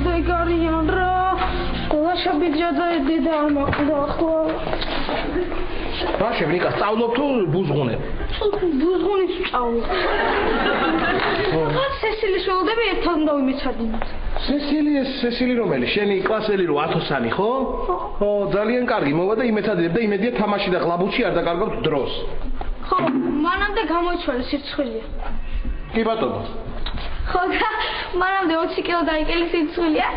დეგარიან რა. ლაშები ჯადაედი და ამაყდა ხო. რაშები ნიკა სწავლობ თუ ბუზღუნებ? ბუზღუნის სწავლობ. სესილის ველოდები ერთად უნდა ვიმეცადინოთ. სესილი რომელი? შენი კლასელი რო ათოსანი ხო? ხო, ძალიან კარგი. მოვა და იმეცადინებ და იმედია თამაში და ღლაბუჩი არ დაკარგავთ დროს. ხო, მანამდე გამოიცვალე სირცხვილია. კი ბატონო. ხო და მანამდე 20 კილო დაიკელი სირცხვილია.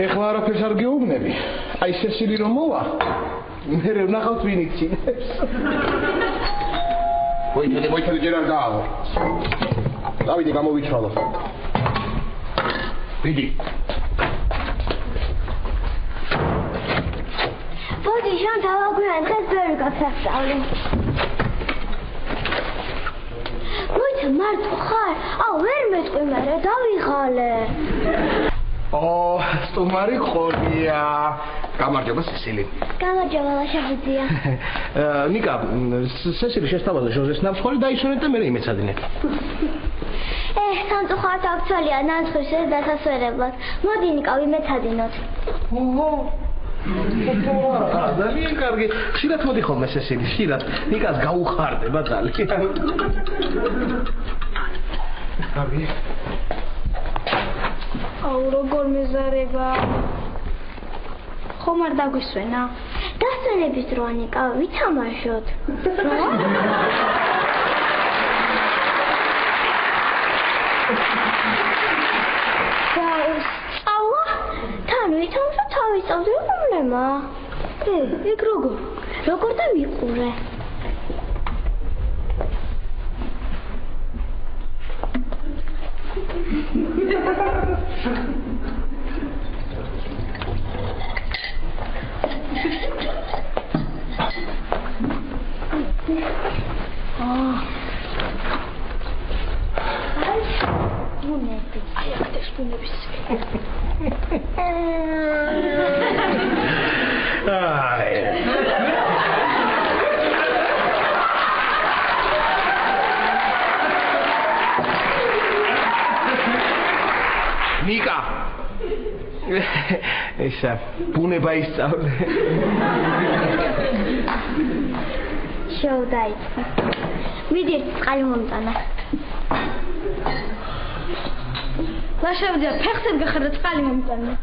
ეხლა არაფერს არ გეუბნები. აი სესილი რომ მოვა, მე ვნახავთ ვინ იქცინებს. მოიხედე ჯერ არ დაავალ. დავიდე გამოვიცვალო. ვიდი. ბოდი შენ დავაგვიან დღეს ვერ გასასწავლე. მოიცა მარტო ხარ? აუ ვერ მეტყვი მე დავიღალე. სტუმარი ხორია. გამარჯობა სესილი. გამარჯობა ლაშაბუძია. ნიკა, სესილი შესთავაზა ჟოზეს ნამსხური დაისვენეთ და მე იმეცადინებ. სამწუხაროდ აქცვალია ნამსხურის ეს დასასვენებლად. მოდი ნიკა ვიმეცადინოთ. ძალიან კარგი. ხშირად მოდი ხოლმე სესილი, ხშირად. ნიკას გაუხარდება ძალიან. კარგი. აუ როგორ მეზარება. ხომ არ დაგვისვენა? დასვენების დროა ნიკა, ვითამაშოთ. სწავლა? თან ვითამაშოთ, თავის სწავლზე პრობლემა. ეგ როგორ? როგორ და მიყურე? ნიკა ესა ბუნება ისწავლე. შევდაიწყე. მიდი წყალი მომტანა. ლაშაბუძია ფეხზე გახარდა წყალი მომტანა.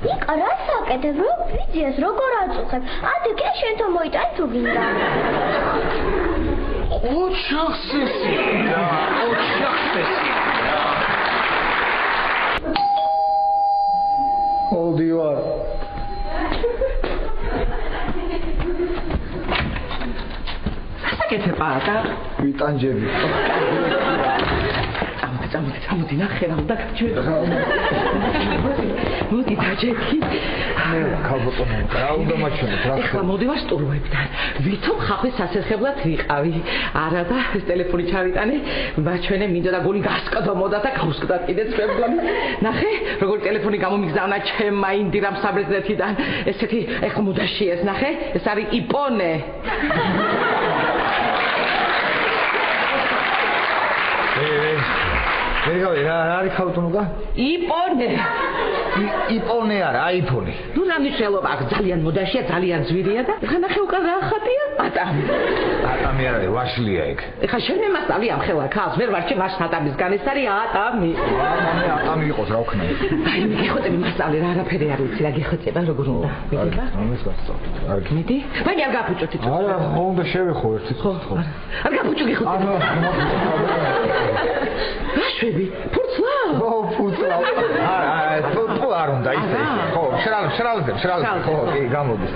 ნიკა რა საკეთებ? ვიძიას როგორ აწუხებ? ადრე შენ თო მოიტან თუ გინდა. ოჩახსესი. Hold საკეთე პატა? ვიტანჯები. წამოდი ნახე რა უნდა გაჩვენო. მოდი დაჯექი. ქალბატონო, რა უნდა მაჩვენოთ რა? ეხლა მოდივარ სტუმრებთან. ვითომ ხახვის სასერხებლად ვიყავი. არა და ეს ტელეფონი ჩავიტანე, მაჩვენე მინდოდა გული გასკდომოდა და გავსკდა კიდეც მეგონი. ნახე, როგორი ტელეფონი გამომიგზავნა ჩემმა ინდირამ საბრეძნეთიდან. ესეთი ეხლა მოდაში ეს ნახე, ეს არის იპონე. რა არის ქალბატონო? იპონე. იპონე არა, აიფონი. ნუ რა მნიშვნელობა აქვს? ძალიან მოდაშია, ძალიან ძვირია და ეხლა ნახე უკან რა ხატია? ატამი. ატამი არა, ვაშლია ეგ. ეხლა შენ მემასწავლე ამ ხელა ქალს, ვერ ვარჩე ვაშ ატამისგან, ეს არის ატამი. მამე ატამი იყოს რა ვქნა. აი, მე გეხოცები მასწავლე რა არაფერი არ ვიცი, რა გეხოცება როგორ უნდა. მიდი? ამას გასწავლე. კარგი. მიდი? მაინც არ გაფუჭოთ იცი. არა, უნდა შევეხო ერთი ხო. არ გაფუჭო გეხოცები. რა შვები? ფურცლა? ო, ფურცლა. თუ არ უნდა ისე. ხო, შრალზე. ხო, კი, გამოდის.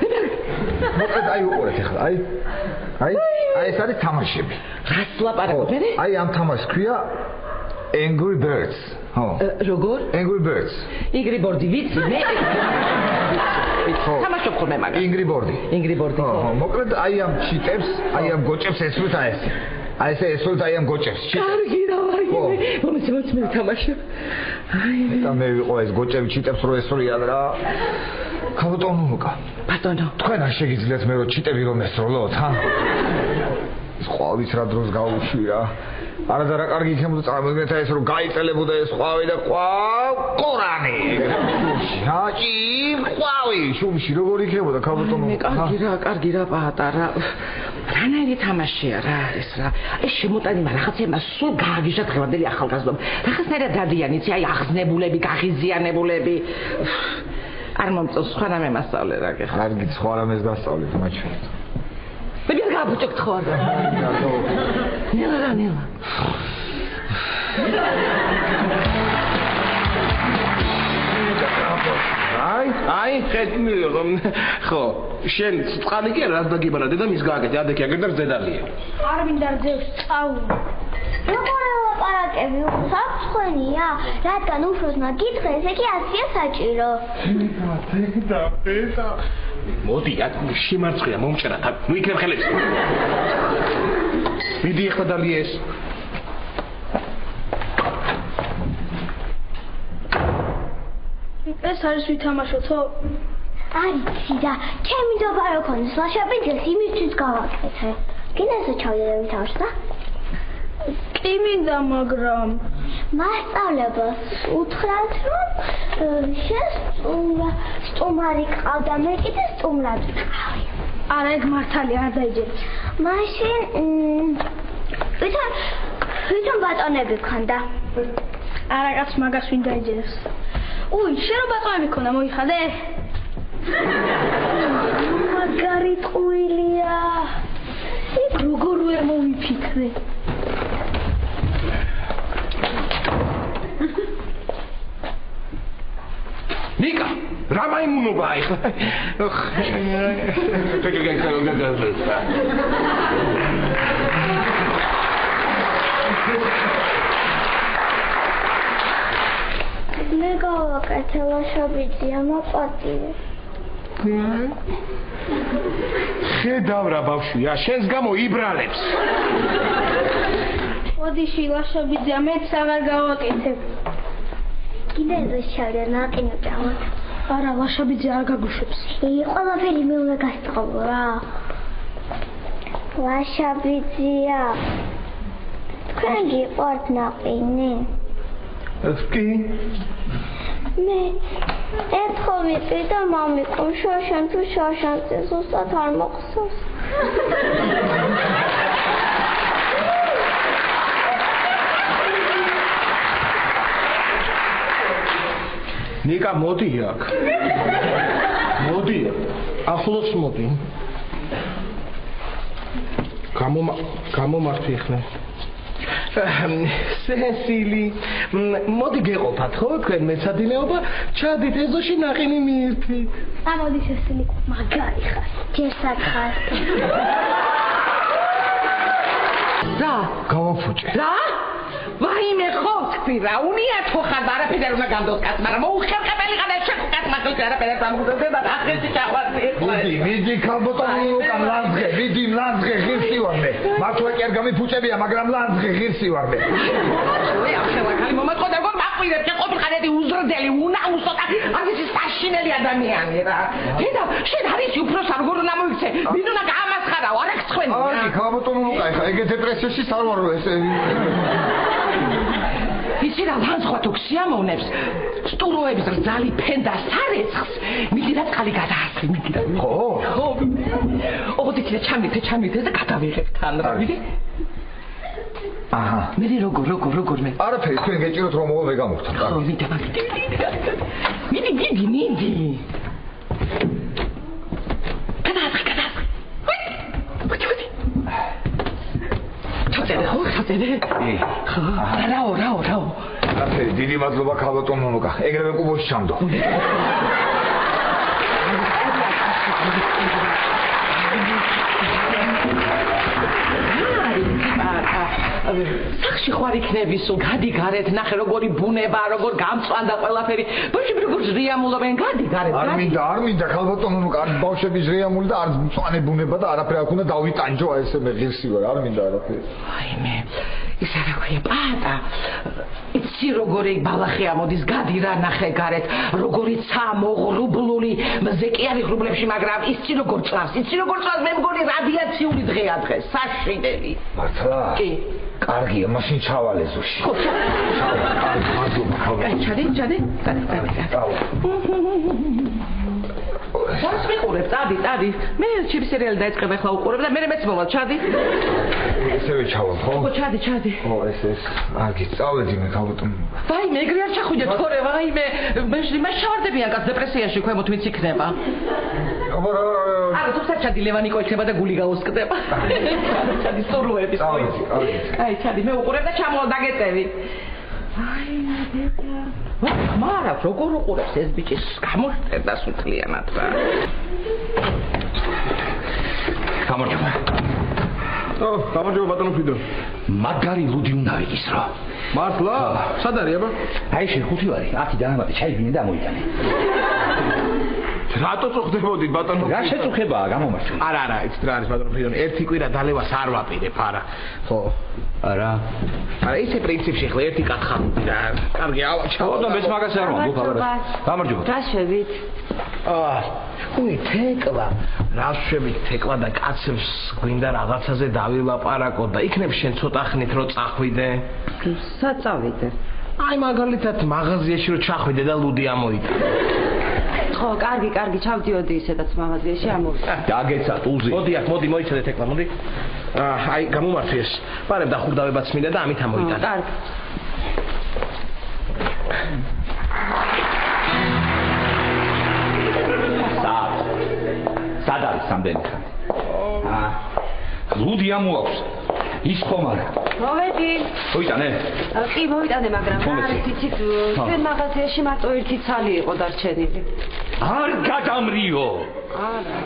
მოკლედ აი უყურეთ ახლა. აი ეს არის თამაშები. რას ლაპარაკობ მე? აი ამ თამაშს ქვია Angry Birds. ხო. როგორ? Angry Birds. Angry Bird ვიცი მე. თამაშობ ხოლმე მაგას. Angry Bird. ხო. მოკლედ აი ამ ჩიტებს, აი ამ გოჭებს ესვით აი ეს. აი ესე ესვით აი ამ გოჭებს. კარგი რა ვარ. მომეცემ მე თამაშობ. აი და მე ვიყო ეს გოჭები ჩიტებს რო ესვრიან რა. ქალბატონო, ბატონო. თქვენ არ შეგიძლიათ მე რო ჩიტები რომ ესროლოთ, ჰა? ყვავის რა დროს გავუშვი რა. არადა რა კარგი იქნებოდა წარმოგიდგენთ ეს რომ გაიწელებოდა ეს ყვავი და ყორანი. რაჭი ყვავი შუბში როგორ იქნებოდა ქალბატონო? კარგი რა პატარა. რანაირი თამაშია რა ეს რა. ეს შემოტანება რაღაცეებმა სულ გააგიშა დღევანდელი ახალგაზრდობა. რაღაცნაირად დადიანიცი, აი აღზნებულები, გაღიზიანებულები. არ მომწონს სხვა რამე მასწავლე რა გეხა. კარგი სხვა რამეს გასწავლეთ მაჩვენეთ. მე გაბუჭებ თხარ. ნელა. აი, ხედი ხო, შენ წყალი კი რა დაგიბარა დედა მის გააკეთე, ადექი აგერდა ზედალია. არ მინდა ძევს წაული. როგორ ელაპარაკები საფრთხენია, რადგან უფროსმა გითხრა ესე კი 100-ია საჭირო. დედა. მოდი, შემარცხია მომჭრა, ნუ იქნებ ხელებს. მიდი ახლა დალიეს. ეს არის ვითამაშოთო? არიცი და ჩემი დაბარო ქონდეს ლაშაპინძეს იმისთვის გავაკეთე. გინდა ესე ჩავიდე ვითამაშო და? კი მინდა, მაგრამ მასწავლებლს უთხრათ რომ შენ სტუმარი ყავდა, მე კიდე სტუმრად ვიყავი. არა ეგ მართალია არ დაიჯერე. მაშინ ვითომ ბატონები ქონდა? არა კაც მაგას ვინ დაიჯერებს. უი, შენ რო ბატონები ქონდა მოიხადე? მაგარი ტყუილია. იქ როგორ ვერ მოვიფიქრე. ნიკა, რა მაიმუნობა ახლა? მე გავაკეთე ლაშაბიძია მოპატიე. ხედავ რა ბავშვია, შენს გამო იბრალებს. ოდიში ლაშაბიძია მეც აღარ გავაკეთებ. კიდე ეს შავდა ნაკინო ჭამოთ. არა ლაშაბიძე არ გაგუშვებს. ყველაფერი მე უნდა გასწავლო რა. ლაშაბიძია. თქვენ გიყვართ ნაყინი? კი. მე ერთხელ ვიყრი და მამიკომ შაშან თუ შაშანზე ზუსტად არ მოხსოვს. ნიკა მოდი აქ. მოდი. ახლოს მოდი. გამომართვი ხნე. სესილი, მოდი გეყოფათ ხო თქვენ მეცადინეობა, ჩადით ეზოში ნაყინი მიირთით. ამოდი სესილი, მაგარი ხარ. ჯერსად ხარ. რა? გავაფუჭე. რა? ვაიმე ხო თქვი რა, უნიათო ხარ და არაფერი არ უნდა გამდოს კაც, მაგრამ მოუხერხებელი ხარ და შენ კაც მაგალითად არაფერი არ დამგზავნა და ახლა ჩახვარდი. მიდი ქალბატონო, ლანძღე, მიდი ლანძღე ღირსი ვარ მე. მართლა კი არ გამიფუჭებია, მაგრამ ლანძღე ღირსი ვარ მე. ой, ახლა ხალი მომაწყო და როგორ მაყვირებ, შენ ყოფილიყანეთი უზრდელი, უნაუსო და აგეთი საშინელი ადამიანი რა. დედა, შენ არის უფროსა როგორ უნდა მოიქცე? ვინ უნდა გაამასხარაო, არ აქვს ხვენი. აი, ქალბატონო, ხა ეგეთ დეპრესიაში არ ვარ ეს. იცი რა ლანძღვა თუ ქსიამოვნებს სტუროების რძალი ფენდა სარეცხს მიდი და წყალი გადაასხი მიდი და ხო ოდითი ჩამით და გადავიღებ თან რა მიდი აჰა მე როგორ მე არაფერი თქვენ გეჭიროთ რომ მოვე გამოვთო ხო მიდი ჩაწედე ხო რაო არაფერი დიდი მადლობა ქალბატონო ნუკა ეგრევე კუბოში ჩამდო სახში ხوار იქნები სულ გადი გარეთ ნახე როგორი ბუნება როგორ გამწვანდა ყველაფერი ბავშვები როგორ ზრიამულობენ გადი გარეთ არ მინდა ქალბატონო ნუკა არ ბავშვები ზრიამული და არ მწვანე ბუნება და არაფერი არ უნდა დავიტანჯო აი ესე მე ღირსი ვარ არ მინდა არაფერი აი მე ის რა ქვია პატა იცი როგორი ბალახი ამოდის გადი რა ნახე გარეთ როგორი მოღრუბლული მზე კი არის ღრუბლებში მაგრამ იცი როგორ წავს მე მგონი რადიაციული დღეა დღეს საშინელი მართლა კი კარგია მაშინ ჩავალე ზოში ჩადი ვასმიყურებ წადი მე ჩემი სერიალი დაიწყება ახლა უყურებ და მე მეც მოვალ ჩადი ესევე ჩავალ ხო ჩადი ო ეს კარგი წავედი მე გავუტომ ვაიმე ეგრე არ ჩახვიდე თორე ვაიმე მე შევარდებიან კაც დეპრესიაში ქვემოთ ვინც იქნება არა თუმცა ჩადი ლევანიკო იქნება და გული გაუსკდება ჩადი სურუების აი ჩადი მე უყურებ და ჩამოვალ დაგეწევი აი მარა როგორ უყურებს ეს ბიჭი გამოშტერდა სულთლიანად რა გამარჯობა ბატონო ფიდო მაგარი ლუდი უნდა ვიყის რა მართლა სად არის აბა აი შეხუთი ვარი 10 დაამატე ჩაიგინე და მოიტანე რატო წუხდებოდით ბატონო რა შეწუხებაა გამომართვა არა იცით რა არის ბატონო ფიდო ერთი კვირა დალევას არ ვაპირებ არა ხო არა ისე პრინციპში ხლა ერთი კათხალუდი რა კარგი ავაჩავ და მეც მაგას არ ვამბობ აბა გამარჯობა რა შევით უი თეკლა რა შევით თეკლა და კაცებს გვინდა რაღაცაზე დავილაპარაკო და იქნებ შენ ცოტა ხნით რო წახვიდე სად წავიდე აი მაგალითად მაღაზიაში რო ჩახვიდე და ლუდი ამოიტანე ხო კარგი ჩავდიოდი ისედაც მაღაზიაში ამოვიდა დაგეცა ტულზე მოდი მოიცადე თეკლა მოდი აი გამომართვიეს პარებ და ხურდავებაც მინდა და ამით ამოიტანე კარგი სად არის სამდენი ხანი ლუდი ამოაქვს ის ხომ არა მოვედი მოიტანე კი მოვიტანე მაგრამ არის იცით ჩვენ მაღაზიაში მარტო ერთი ცალი იყო დარჩენილი არ გადამრიო არა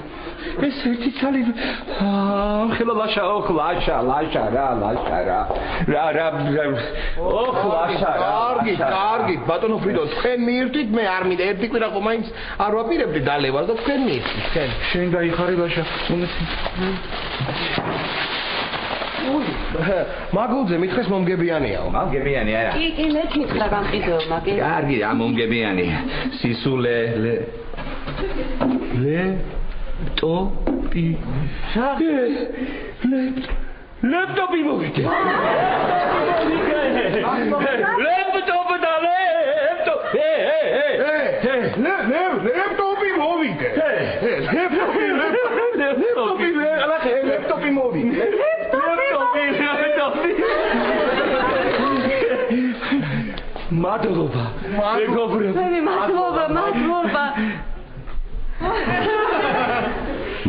ეს ერთი ცალი ხელა ლაშა რა კარგი ბატონო ფრიდო თქვენ მიირთვით მე არ მინდა ერთი კვირა ყო მაინც არ ვაპირებდი დალევას და თქვენ მიირთვით თქვენ შენ გაიხარე ლაშა მაგულზე მითხეს მომგებიანიაო მომგებიანი არა კი მე თვითონ გამყიდო მაგე კარგი რა მომგებიანი სისულე ლეპტოპი ლეპტოპი მოვიდე მადლობა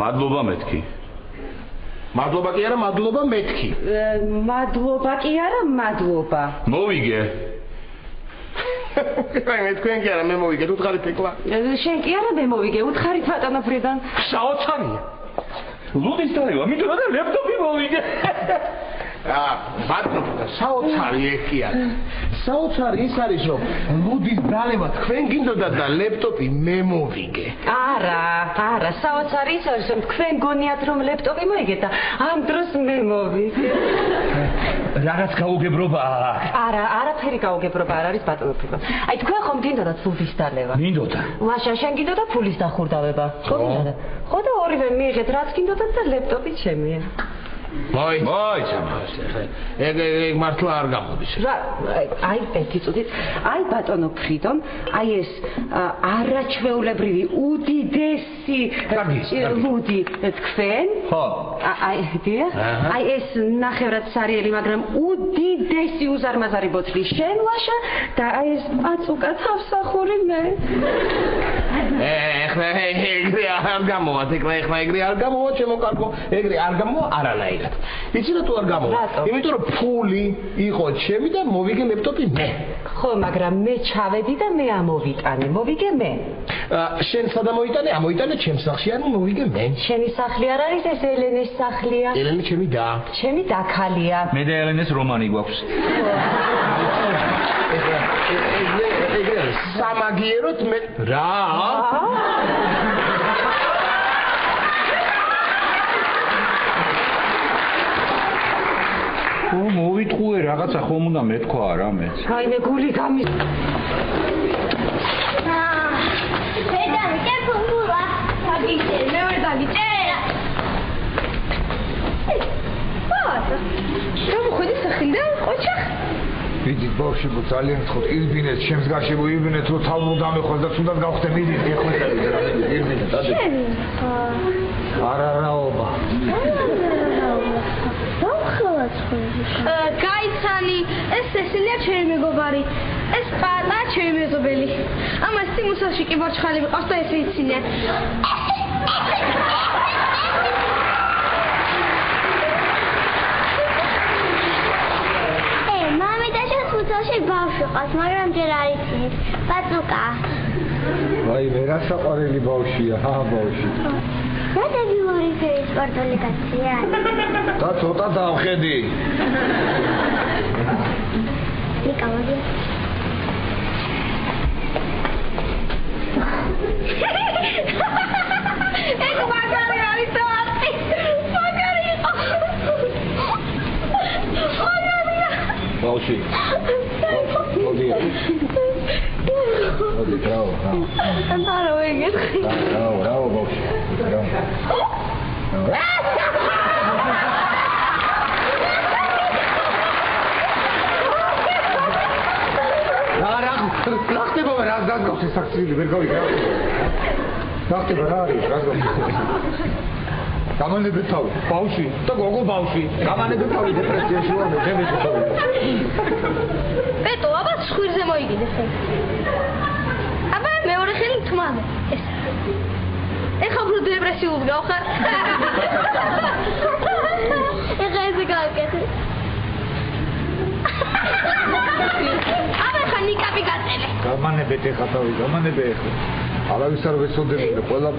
მადლობა მეთქი მადლობა კი არა მადლობა მეთქი მადლობა კი არა მადლობა მოვიგე მე თქვენ კი არა მე მოვიგე უთხარით ეკლა შენ კი არა მე მოვიგე უთხარით ბატონო ფრიდან საოცარია ლუდის დალევა მინდოდა და ლეპტოპი მოვიგე ბატონო საოცარი ეხი არის საოცარი ის არის რომ ლუდის დალევა თქვენ გინდოდა და ლეპტოპი მე მოვიგე არა საოცარი ის არის რომ თქვენ გონიათ რომ ლეპტოპი მოიგეთ და ამ დროს მე მოვიგე რაღაც გაუგებრობა არაფერი გაუგებრობა არ არის ბატონო ფრიდო აი თქვენ ხომ გინდოდათ ლუდის დალევა მინდოდა ლაშა შენ გინდოდა ფულის დახურდავება ხო გინდოდა ხო და ორივე მიიღეთ რაც გინდოდათ და ლეპტოპი ჩემია მოიცა ეგ მართლა არ გამოდის რა აი ერთი წუთით აი ბატონო ფრიდონ აი ეს არაჩვეულებრივი უდიდესი ლუდი თქვენ ხო აი დიახ აი ეს ნახევრად სარიელი მაგრამ უდიდესი უზარმაზარი ბოთლი შენ ლაშა და აი ეს პაწუკა თავსახური მე ეხლა ეგრე არ გამოვა ჩემო კარგო ეგრე არ გამოვა არანაირად იცი რატო არ გამოვა იმიტომ რომ ფული იყო ჩემი და მოვიგე ლეპტოპი მე ხო მაგრამ მე ჩავედი და მე ამოვიტანე მოვიგე მე შენ სადა მოიტანე ამოიტანე ჩემ სახლში არ მოვიგე მე ჩემი სახლი არ არის ეს ელენეს სახლია ელენე ჩემი და ქალია მე და ელენეს რომანი გვაქვს ეგრე სამაგიეროთ მე რა მოვიტყუე რაღაცა ხომ უნდა მეთქვა რა მეც. რაიმე გული გამი. დედალი კეფუნგულა. აგიჭე, მეორე დაგიჭე. გამოходи სახილდა, ყოჩა. მიდი ბავშვი ძალიან ხოთ ირბინეთ, ჩემს გარშე მოირბინეთ, რომ თავმო დამეხვალ და თუნდაც გავხდე, მიდი, ეხლა ირბინეთ, დადი. არარაობა. გაიცანი, ეს ესენია ჩემი მეგობარი. ეს პატა ჩემი მეზობელი. ამას სიმუსაში კი ბორჩხალი მიყავს და ეს ვიცინე. მამიდაშა ბავშვი ყავს, მაგრამ ჯერ არ იცის. ბაწუკა. ვაი, რა საყვარელი ბავშვია, ბავშვი. რა დებილური ფერის სპორტული კაცია? და ცოტა დავხედი. ნიკავადი. ეგ მაგარი არის თვათი. მაგარი იყო. ბავშვი. მოდი. მოდი, რაო. ანტარო ეგეთ. რაო, ბავშვი. რაო. რა ხდება რა გაგავს ეს აქციები ვერ გავიგე რა. რა ხდება რა არის რა გაგავს. გამანებე თავი, ბავშვი და გოგო ბავშვი. გამანებე თავი დეპრესიაში ვარ, ჩემი თავი. პეტო, აბა სხირზე მოიგინეს. აბა მეორე ხელი თმანე. ეს. ეხლა უფრო დეპრესიულ გავხარ. ეხლა ესე გავკეთე. აბა ხანი კაპი გაწელე. გამანებეთ ეხლა თავი, გამანებე ეხლა. არავის არ ვეცოდებინე, ყველა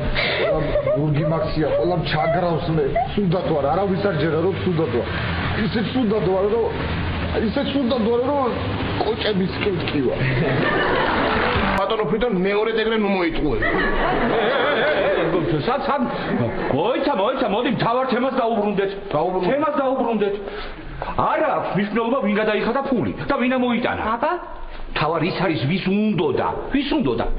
გურგი მაქსია, ყველა ჩაგრავს მე. სუდად ვარ, არავის არ ჯერა რომ სუდად ვარ. ისე სუდად ვარ, რომ კოჭების კეთკივა. ბატონო ფრიდონ მეორე დეგრე ნუ მოიტყუე. სად მოიცა, მოდი თავარ თემას დაუბრუნდეთ. თემას დაუბრუნდეთ. არა აქვს მნიშვნელობა ვინ გადაიხადა ფული და ვინ ამოიტანა. აბა თავარ ის არის ვის უნდოდა,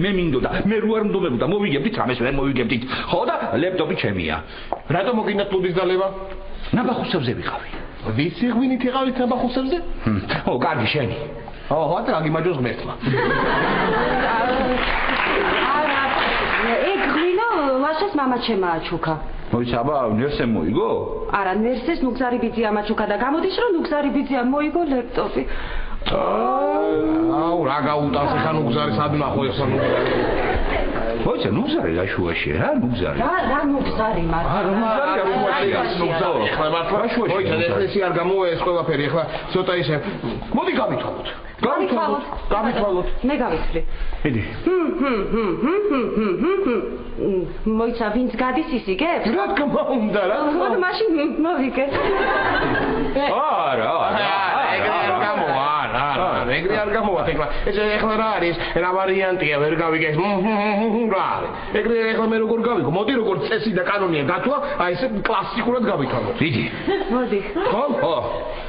მე მინდოდა, მე რო არ მდომებოდა, მოვიგებდით რამეს ვერ მოვიგებდით. ხო და ლეპტოპი ჩემია. რატომ მოგინდა კლუბის დალევა? ნაბახუსებზე ვიყავი. ვიცი ღვინით იყავით ნაბახუსებზე? კარგი შენი. ხო, და გიმაჯოს ღმერთმა. არა, ეგ ღვინო ვაშას მამა ჩემა აჩუქა. მოიცა, აბა ნერსემ მოიგო? არა, ნერსეს ნუგზარი ბიძია მაჩუქა და გამოდის რომ ნუგზარი ბიძია მოიგო ლეპტოპი. აუ, რა გაუტანს ხა ნუგზარი სადნახო ეხლა ნუგზარი. მოიცა, ნუგზარი გაშუაში რა, ნუგზარი. რა ნუგზარი მათ? ნუგზარი გაშუაში, ნუგზარი. ეხლა მართლა მოიცა, ეს არ გამოვა ეს ყველაფერი, ეხლა ცოტა ისე. მოდი გავითვალოთ. გავითვალოთ. მე გავიცვლი. მიდი. მოიცა, ვინც გადის ის იგებს? რა თქმა უნდა რა. მოდი მაშინ მოვიგე. არა. ეგრე არ გამოვა ეხლა. ეს ეხლა რა არის? რა ვარიანტია ვერ გავიგე. რა არის? ეგრე ეხლა მე როგორ გავიგო? მოდი როგორ წესი და კანონია გათვალ, აი ესე კლასიკურად გავითვალოთ. მიდი. მოდი. ხო.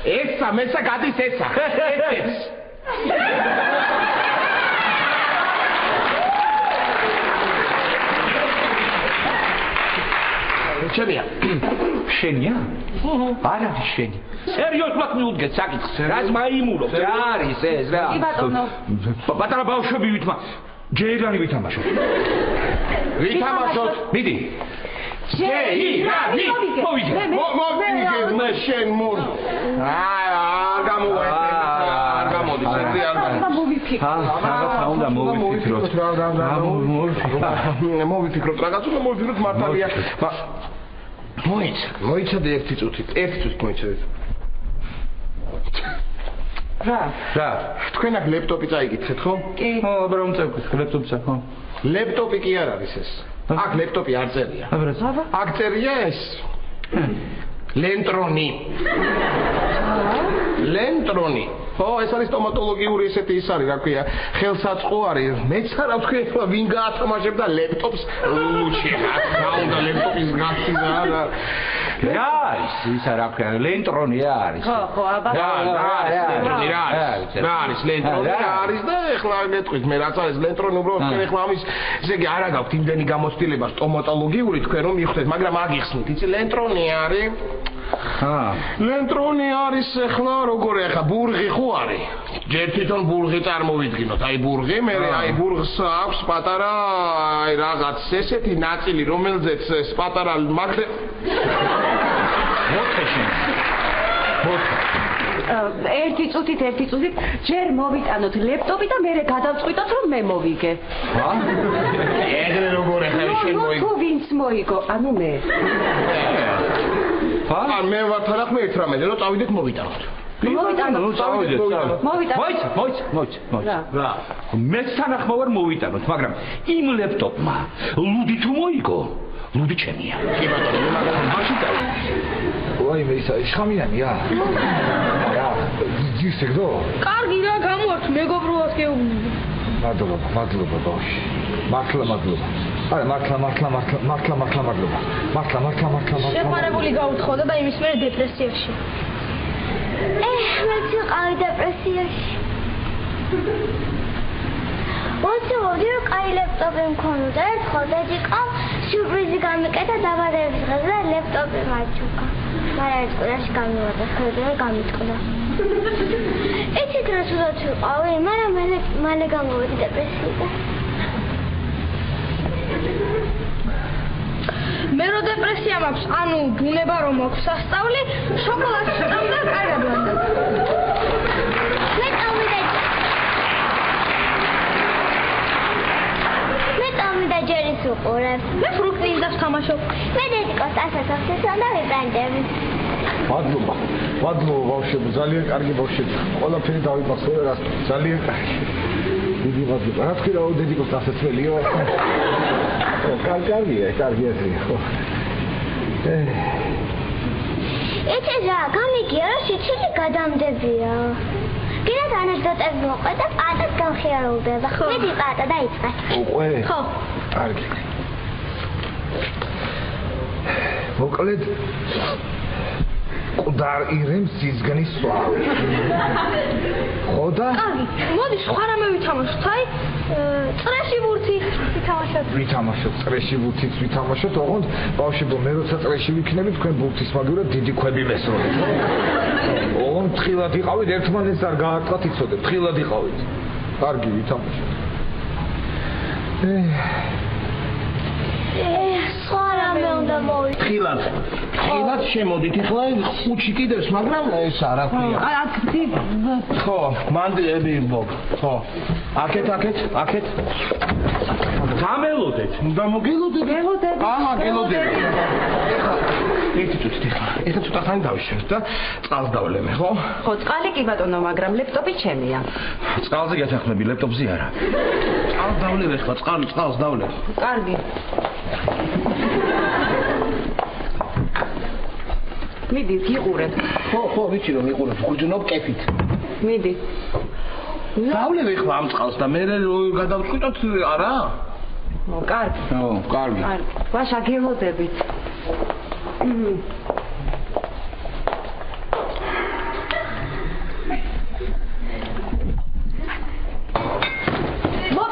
ესა მესა გადის ესა. ეს. შენია? არ არის შენი. სერიოზულად მიუდგეთ საკითხს. რას მაიმულობ? რა არის ეს რა? პატარა ბავშვები ვითმა. ჯეირანი ვითამაშოთ. ვითამაშოთ. მიდი. ჯეირანი. მოვიგე. მე შენ მორ. არ გამოვა. არ გამოდის. არ გამოდის. რაღაცა უნდა მოვიფიქროთ. მოვიფიქროთ რაღაც უნდა მოვიფიქროთ მართალია. მოიცადე ერთი წუთით მოიცადეთ. რა? თქვენ აქ ლეპტოპი წაიგიცეთ, ხო? კი. აბა რომ წაიგეთ ლეპტოპსა, ხო? ლეპტოპი კი არ არის ეს. აქ ლეპტოპი არ წერია. აქ წერია ეს. ლენტრონი. ხო, ეს არის სტომატოლოგიური ესეთი ის არის, რა ქვია, ხელსაწყო არის. მეც არა ვთქვი, ეხლა ვინ გაათამაშებდა ლეპტოპს? ლუჩი, რა უნდა ლეპტოპის გასცდა. რა არის ისა რა ქვია ლენტრონი რა არის ხო აბა რა არის ლენტრონი რა არის და ეხლა გეტყვით მე რაც არის ლენტრონი უბრალოდ თქვენ ეხლა ამის ესე იგი არა გაქვთ იმდენი გამოცდილება სტომატოლოგიური თქვენ რომ მიხვდეთ მაგრამ აგიხსნით იცი ლენტრონი არის ლენტრონი არის ეხლა როგორ ეხლა ბურღი ხო არის ჯერ თვითონ ბურღი წარმოვიდგინოთ აი ბურღი მე აი ბურღს აქვს პატარა აი რაღაც ესეთი ნაწილი რომელზეც ეს პატარა მაგდე ერთი წუთით ჯერ მოვიტანოთ ლეპტოპი და მერე გადავწყვიტოთ რომ მე მოვიგე ეგრე როგორ ეხლა შენ მოიგო თუ ვინც მოიგო ანუ მე მე ვარ თანახმე 18 რომ წავიდეთ მოვიტანოთ რა მეც თანახმა ვარ მოვიტანოთ მაგრამ იმ ლეპტოპმა ლუდი თუ მოიგო ლუდი ჩემია კი ბატონო მაგრამ მაშინ წავიდე ვაი მე ისა შხამიანია რა ძისეგდო კარგი რა გამოვართ მეგობრობას გეუბნები მადლობა ბავშვი მართლა არა მართლა შეყვარებული გაუთხოვდა და იმის მერე დეპრესიაში მეც ვიყავი დეპრესიაში ოცი კაი ლეპტოპი მქონოდა ერთხელ დედიკამ სიურპრიზი გამიკეთა დაბადების დღეზე და ლეპტოპი მაჩუკა მაგრამ ერთ კვირაში გამივიდა ხედავ გამიტყდა იცით რა სულაც ვიყავი მაგრამ მალე გამოვედი დეპრესიიდან მე რო დეპრესია მაქვს ანუ ბუნება რომ მაქვს სასწავლი შოკოლადს ვჭამ და კარგად ვარ მე ჯერის უყურებ მე ფრუქტინდას თამაშობ მე დედიკოს ასასახსეს და ვიბრანდები მადლობა ბავშვები ძალიან კარგი ბავშვები ყველაფერი დავიბახე რა ძალიან კარგი დიდი მადლობა რა თქვი რა დედიკოს ასასველიო კარგია ხო იცი რა გამიგია რომ შიჩილი გადამდებია კიდევ ანეკდოტები მოყვე და პატას გამხიარებდება მეტი პატა დაიწყე უკვე ხო კარგი მოკლედ მკვდარ ირემს სიზგნის სვავი ხო და კარგი მოდი სხვა რამე ვითამაშოთ აი წრეში ბურთი ვითამაშოთ წრეში ბურთიც ვითამაშოთ ოღონდ ბავშვებო მე როცა წრეში ვიქნები თქვენ ბურთის მაგივრად დიდი ქვები მესროლეთ ოღონდ თხილად იყავით ერთმანეთს არ გაარტყათ იცოდეთ თხილად იყავით კარგი ვითამაშოთ სხვა რამე უნდა მოვიდეთ ხილად შემოდით ახლა ხუთში კიდევს მაგრამ ეს არა ქვია ხო მანდები ბოგ ხო აქეთ გამელოდეთ უნდა მოგელოდეთ აჰა გელოდეთ ერთი წუთით ეხლა ცოტა ხანი დავიშევთ და წყალს დავლემე ხო წყალი კი ბატონო მაგრამ ლეპტოპი ჩემია წყალზე გეთანხმები ლეპტოპზე არა წყალს დავლევ ეხლა წყალს დავლევ კარგი მიდი გიყურებ ხო ვიცი რომ იყურებ გძნობ კეფით მიდი დავლევ ეხლა ამ წყალს და მე გადავწყვიტოთ არა კარგი კარგი ვაშა გელოდებით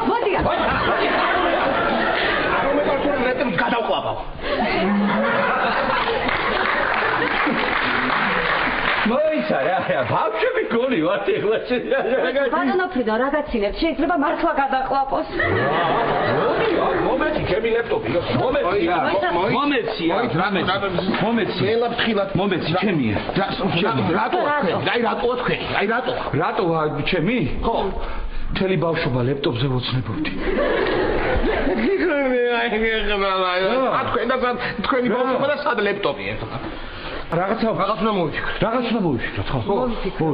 მოდია არ მომეყარდა მეტი გადავყვავ მოიცა რა ბავშვები გონი ვართ ეხლა ბატონო ფრიდო რაღაცინებ შეიძლება მართლა გადაყლაპოს მომეცი ჩემი ლეპტოპი მომეცი ჩემია რატო ჩემი ხო მთელი ბავშვობა ლეპტოპზე ვოცნებობდი თქვენი ბავშვობა და სად ლეპტოპი ეხლა რაღაცა უნდა მოვიფიქროთ ხო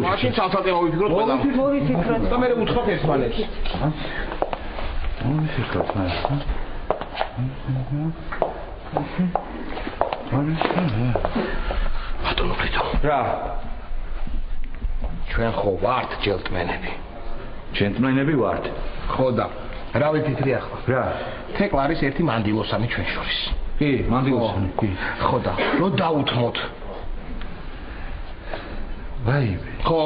მაშინ ცალ-ცალკე მოვიფიქროთ ყველა მოვიფიქროთ და მე უთხრობ ერთმანეთს მოვიფიქროთ ბატონო ფრიდო რა ჩვენ ხო ვართ ჯენტლმენები ვართ ხო და რა ვიფიქრი ახლა რა თეკლა არის ერთი მანდილოსანი ჩვენ შორის კი, მანდილოსანი, კი. ხო და რო დაუთმოთ. ვაიმე. ხო?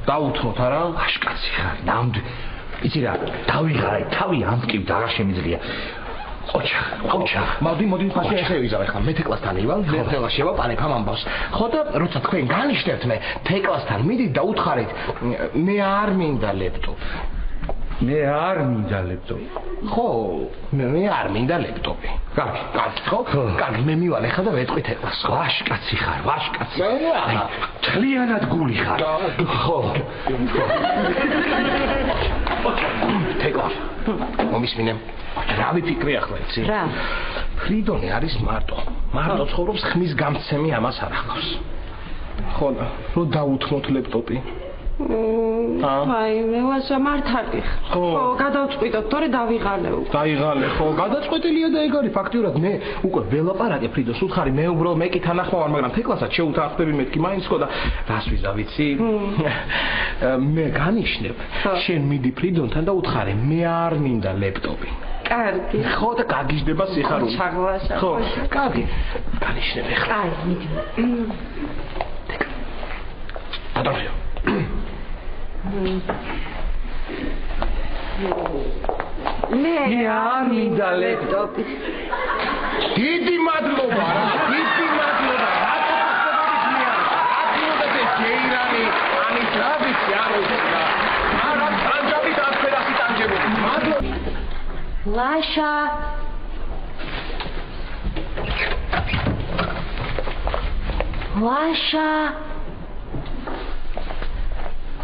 დაუთმოთ არა? აშკაცი ხარ. იცი რა, დავიღარე, თავი ამტკივ და აღარ შემიძლია. ოჩა. მოდი ხაში ესე ვიზავ ახლა მე თეკლასთან ივალ, მე ხელაში შევაპარებ ამ ამბავს. ხო და როცა თქვენ განიშნებთ მე თეკლასთან მიდით და უთხარით მე არ მინდა ლეპტოპი. მე არ მინდა ლეპტოპი. ხო, მე არ მინდა ლეპტოპი. კარგი, ხო? კარგი, მე მივალ ახლა და ვეტყვი თეკლას. ვაშკაცი ხარ, ვაშკაცი. თლიანად გული ხარ. ხო. თეკლა. მომისმინე. რა ვიფიქრე ახლა იცი? რა? ფრიდონი არის მარტო ცხოვრობს, ხმის გამცემი ამას არ ახავს. ხო, რო დაუთმოთ ლეპტოპი. აი, მე ვასა მართალი. ხო, გადავწყვიტოთ, თორე დავიღალე უკვე. დაიღალე, ხო, გადაწყვეტილია და ეგ არის ფაქტიურად მე უკვე ველაპარაკე ფრიდოს უთხარი, მე უბრალოდ მე კი თანახმა ვარ, მაგრამ თეკლასაც შეუთანხმდები მეთქი მაინც ხო და რას ვიზა ვიცი? მე განიშნებ, შენ მიდი ფრიდონთან და უთხარი, მე არ მინდა ლეპტოპი. კარგი. ხო და გაგიჟდება სიხარული. ჩაღლაშა. ხო, კარგი. განიშნებ ახლა. აი, მიდი. გადავიო. მე არ მინდა ლეპტოპი. დიდი მადლობა რა, დიდი მადლობა. აკმოდეთ ჯეირანი, ამის რა ვიცი, არ ვიცი რა. არა, ანჯაბი დასფერასი ტანჯებული. მადლობა. ლაშა. ლაშა.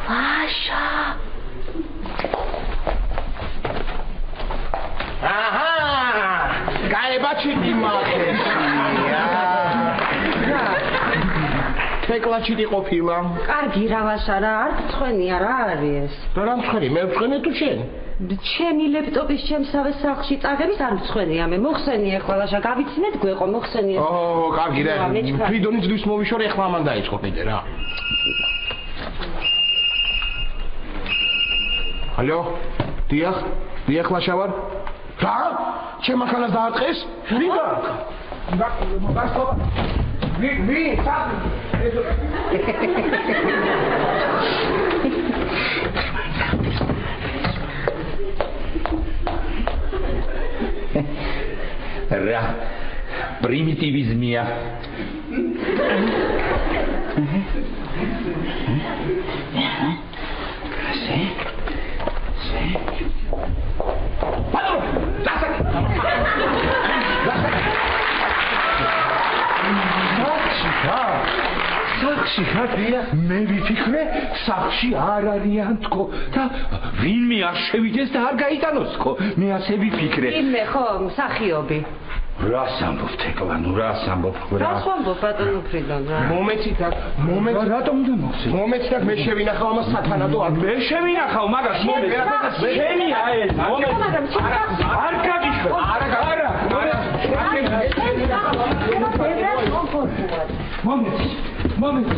ლაშა. აჰა! გაებაჩიტი მახესია. თეკლაჩიტი ყოფილა. კარგი რა ლაშა რა, არ მწვენია რა არის ეს? რა მწვენი, მე მწვენე თუ შენ? ჩემი ლეპტოპის ჩემსავე სახლში წაგების არ მწვენია მე. მოხსენია ახლა ლაშა, გავიცინეთ გვეყო, მოხსენია. ო, კარგი რა. ფრიდონის ძვის მოვიშორე, ახლა ამან დაიწყო კიდე რა. ალო? დიახ ლაშა ვარ. რა? ჩემ ახალას დაარტყეს? ვიდა? გასწავლა. ვი, რა პრიმიტივიზმია. სახში ხარია, მე ვიფიქრე, სახში არ არიან თქო და ვინმე არ შევიდეს და არ გაიტანოს თქო. მე ასე ვიფიქრე. იმე ხო, მსახიობი. რას ამბობ თეკლა, ნუ რას ამბობ? რას ამბობ ბატონო ფრიდონ რა? მომეცით რატომ უნდა მოხსენ? მომეცით მე შევინახავ ამას სათანადო არ მე შევინახავ მაგას მომეც. შენია ეს, მომეც. არ გაგიშვე. არა. მომეც.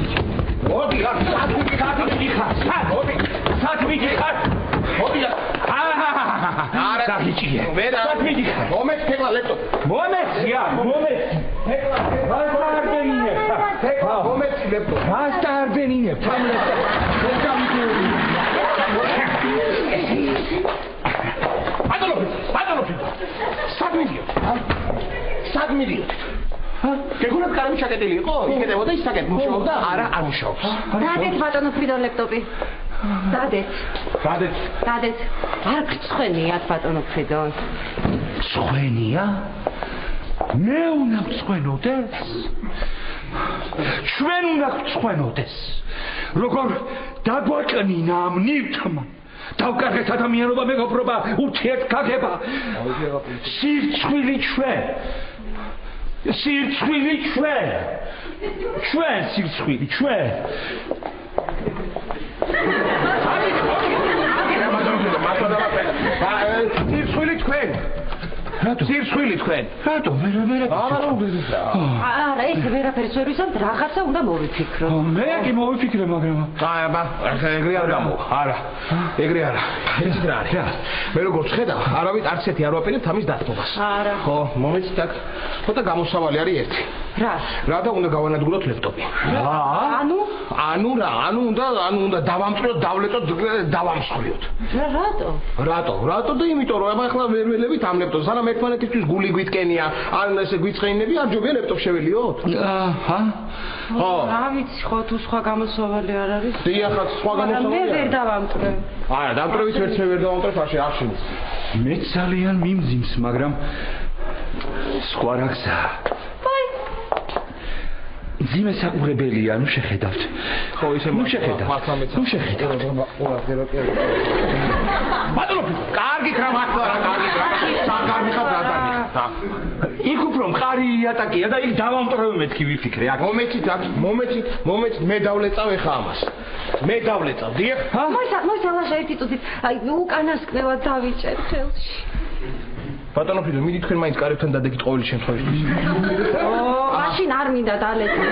მოდი რა, სათვი ხარ. მოდი რა. არა, დაგიჭირე. სათვი ხარ. მომეც თეკლა ლეპტოპი. მომეცია. თეკლა, არ ბენინებ. თეკლა, მომეც ლეპტოპი. არ ბენინებ. თამ ლეპტოპი. ბატონო. სად მიდიო? გეგონათ კარები ჩაკეტილი იყო? იკეტებოდა ის საკეთ მუშაობდა? არა, არ მუშაობს. დადეთ ბატონო ფრიდონ ლეპტოპი. დადეთ. არ გწვენიათ ბატონო ფრიდონ. წვენია? მე უნდა წვენოდეს? ჩვენ უნდა წვენოდეს. როგორ დაგვაკნინა ამ ნივთმა? დავკარგეთ ადამიანობა, მეგობრობა, ურთიერთგაგება. სირცხვილი ჩვენ. სირცხვილი ჩვენ. სირცხვილი ჩვენ. სირცხვილი თქვენ. რატო? ძირცხვილი თქვენ. რატო? მე არა, ეს ვერაფერს ვერ ვისვამთ, რაღაცა უნდა მოვიფიქრო. მე კი მოვიფიქრე, მაგრამ აი, აბა, ეგრე არ გამო. არა. ეგრე არა. ეს რა არის? მე როგორც ხედავ, არავით არც ერთი არ ვაპირებთ ამის დათმობას. არა. ხო, მომეცით აქ. ხოთა გამოსავალი არის ერთი. რა და უნდა გავანადგუროთ ლეპტოპი. ანუ უნდა დავამწროთ, დავლეტოთ, დავამსხვრიოთ. რატო და იმიტომ რომ ახლა ვერ ველევით ამ ლეპტოპს, სანამ ერთმანეთისთვის გული გვიტკენია, ან ესე გვიწყენები, არ ჯობია ლეპტოპს შეველიოთ? აჰა. ხო. რა ვიცი, ხო თუ სხვა გამოსავალი არ არის? დიახ, სხვა გამოსავალი. მე ვერ დავამტვრევ. არა, დამტვრევით ვერც მე ვერ დავამტვრევ, არ შემიძლია. მე ძალიან მიმძიმს, მაგრამ სხვა რა გზაა. ძიმე საყურებელია, ნუ შეხედავთ. ხო, ისე შეხედავთ. ნუ შეხედავთ. ბატონო, კარგი რა მართლა რა კარგი რა. კარგი ხარ რა და. იქ უფრო მყარი ატაკია და იქ დავამტვრევ მეთქი ვიფიქრე. მომეცით, მე დავლეწავ ეხა ამას. მე დავლეწავ, დიახ? მოიცა ერთი წუთით. აი, უკანასკნელად დავიჭერ ხელში. ბატონო ფიდო, მიდი თქვენ მაინც კარებთან დადაგით ყოველი შემთხვევაში. მაშინ არ მინდა დალეწო.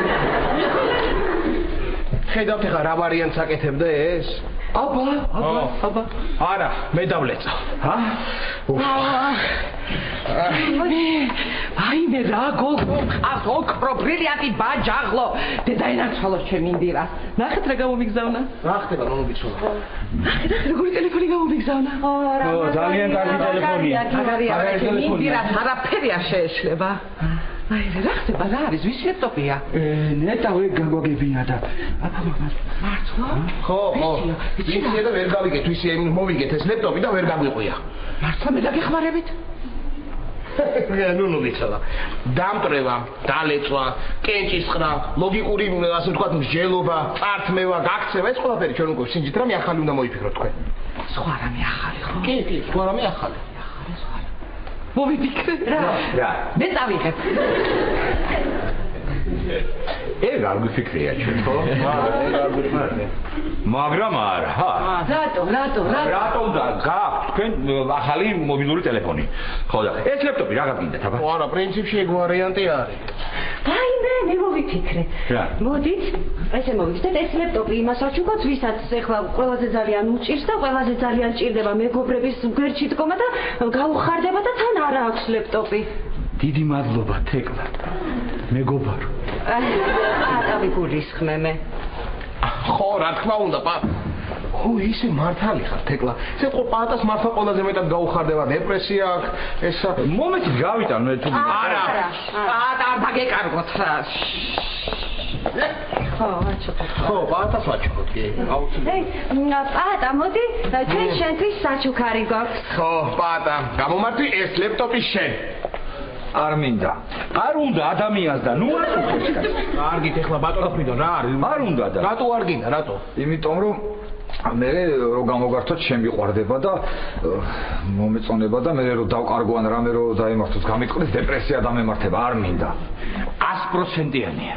ხედავთ ეხა რა ვარიანტს აკეთებდა ეს? აბა. არა, მე დავლეწავ. აი მე რა გოგო ხარ ოქრო ბრილიანტი ბაჯაღლო დედაენაცვალოს ჩემი ინდირას ნახეთ რა გამომიგზავნა რა ხდება მომიბიცოლა ნახეთ როგორი ტელეფონი გამომიგზავნა ძალიან კარგი ტელეფონია მაგარია ჩემი ინდირას არაფერი არ შეეშლება აი რა ხდება რა არის ვის ლეპტოპია ნეტავე გაგვაგებინა და მართლა ხო ვიცი და ვერ გავიგეთ ვისი მოვიგეთ ეს ლეპტოპი და ვერ გაგვიყვია მართლა მე დაგეხმარებით ნუ ვიცოდა დამტრევა დალეწვა კენჭისყრა ლოგიკური ასე ვთქვათ მსჯელობა წართმევა გაქცევა ეს ყველაფერი ჩვენ უკვე სინჯით რამე ახალი უნდა მოიფიქროთ თქვენ სხვა რამე ახალი ხო კი სხვა რამე ახალი მოვიფიქრე რა მე დავიღებ ეგ არ გვიფიქრია ჩვენ ხო მაგრამ არა რატომ და გაქვთ თქვენ ახალი მობილური ტელეფონი ხო და ეს ლეპტოპი რაღაც გინდათ აბა არა პრინციპში ეგ ვარიანტი არის აი მე მოვიფიქრე მოდით ესე მოვიხდეთ ეს ლეპტოპი იმას აჩუქოთ ვისაც ეხლა ყველაზე ძალიან უჭირს და ყველაზე ძალიან ჭირდება მეგობრების გვერდში დგომა და გაუხარდება და თან არა აქვს ლეპტოპი დიდი მადლობა თეკლა მეგობარო ატავი გულისხმე მე ხო რა თქმა უნდა ო ისე მართალი ხარ თეკლა ესე ყო პატას მართლა ყველაზე მეტად გაუხარდება დეპრესია აქვს ეს მომეცით გავიტან მე თუ არა არ დაგეკარგოთ რა ხო პატას ვაჩუქოთ კი აუცილებლად პატა მოდი ჩვენ შენთვის საჩუქარი გვაქვს ხო პატა გამომართვი ეს ლეპტოპი შენ არ მინდა. არ უნდა ადამიანს და ნუ აწუხეთ. კარგით ეხლა ბატონო ფიდო რა არის? არ უნდა და. რატო არ გინდა? რატო? იმიტომ რომ მე რო გამოგართოთ შემიყვარდება და მომეწონება და მე რო დავყარგვან რამე რო დაემართოს გამიტყდეს დეპრესია დამემართება არ მინდა. 100%-იანია.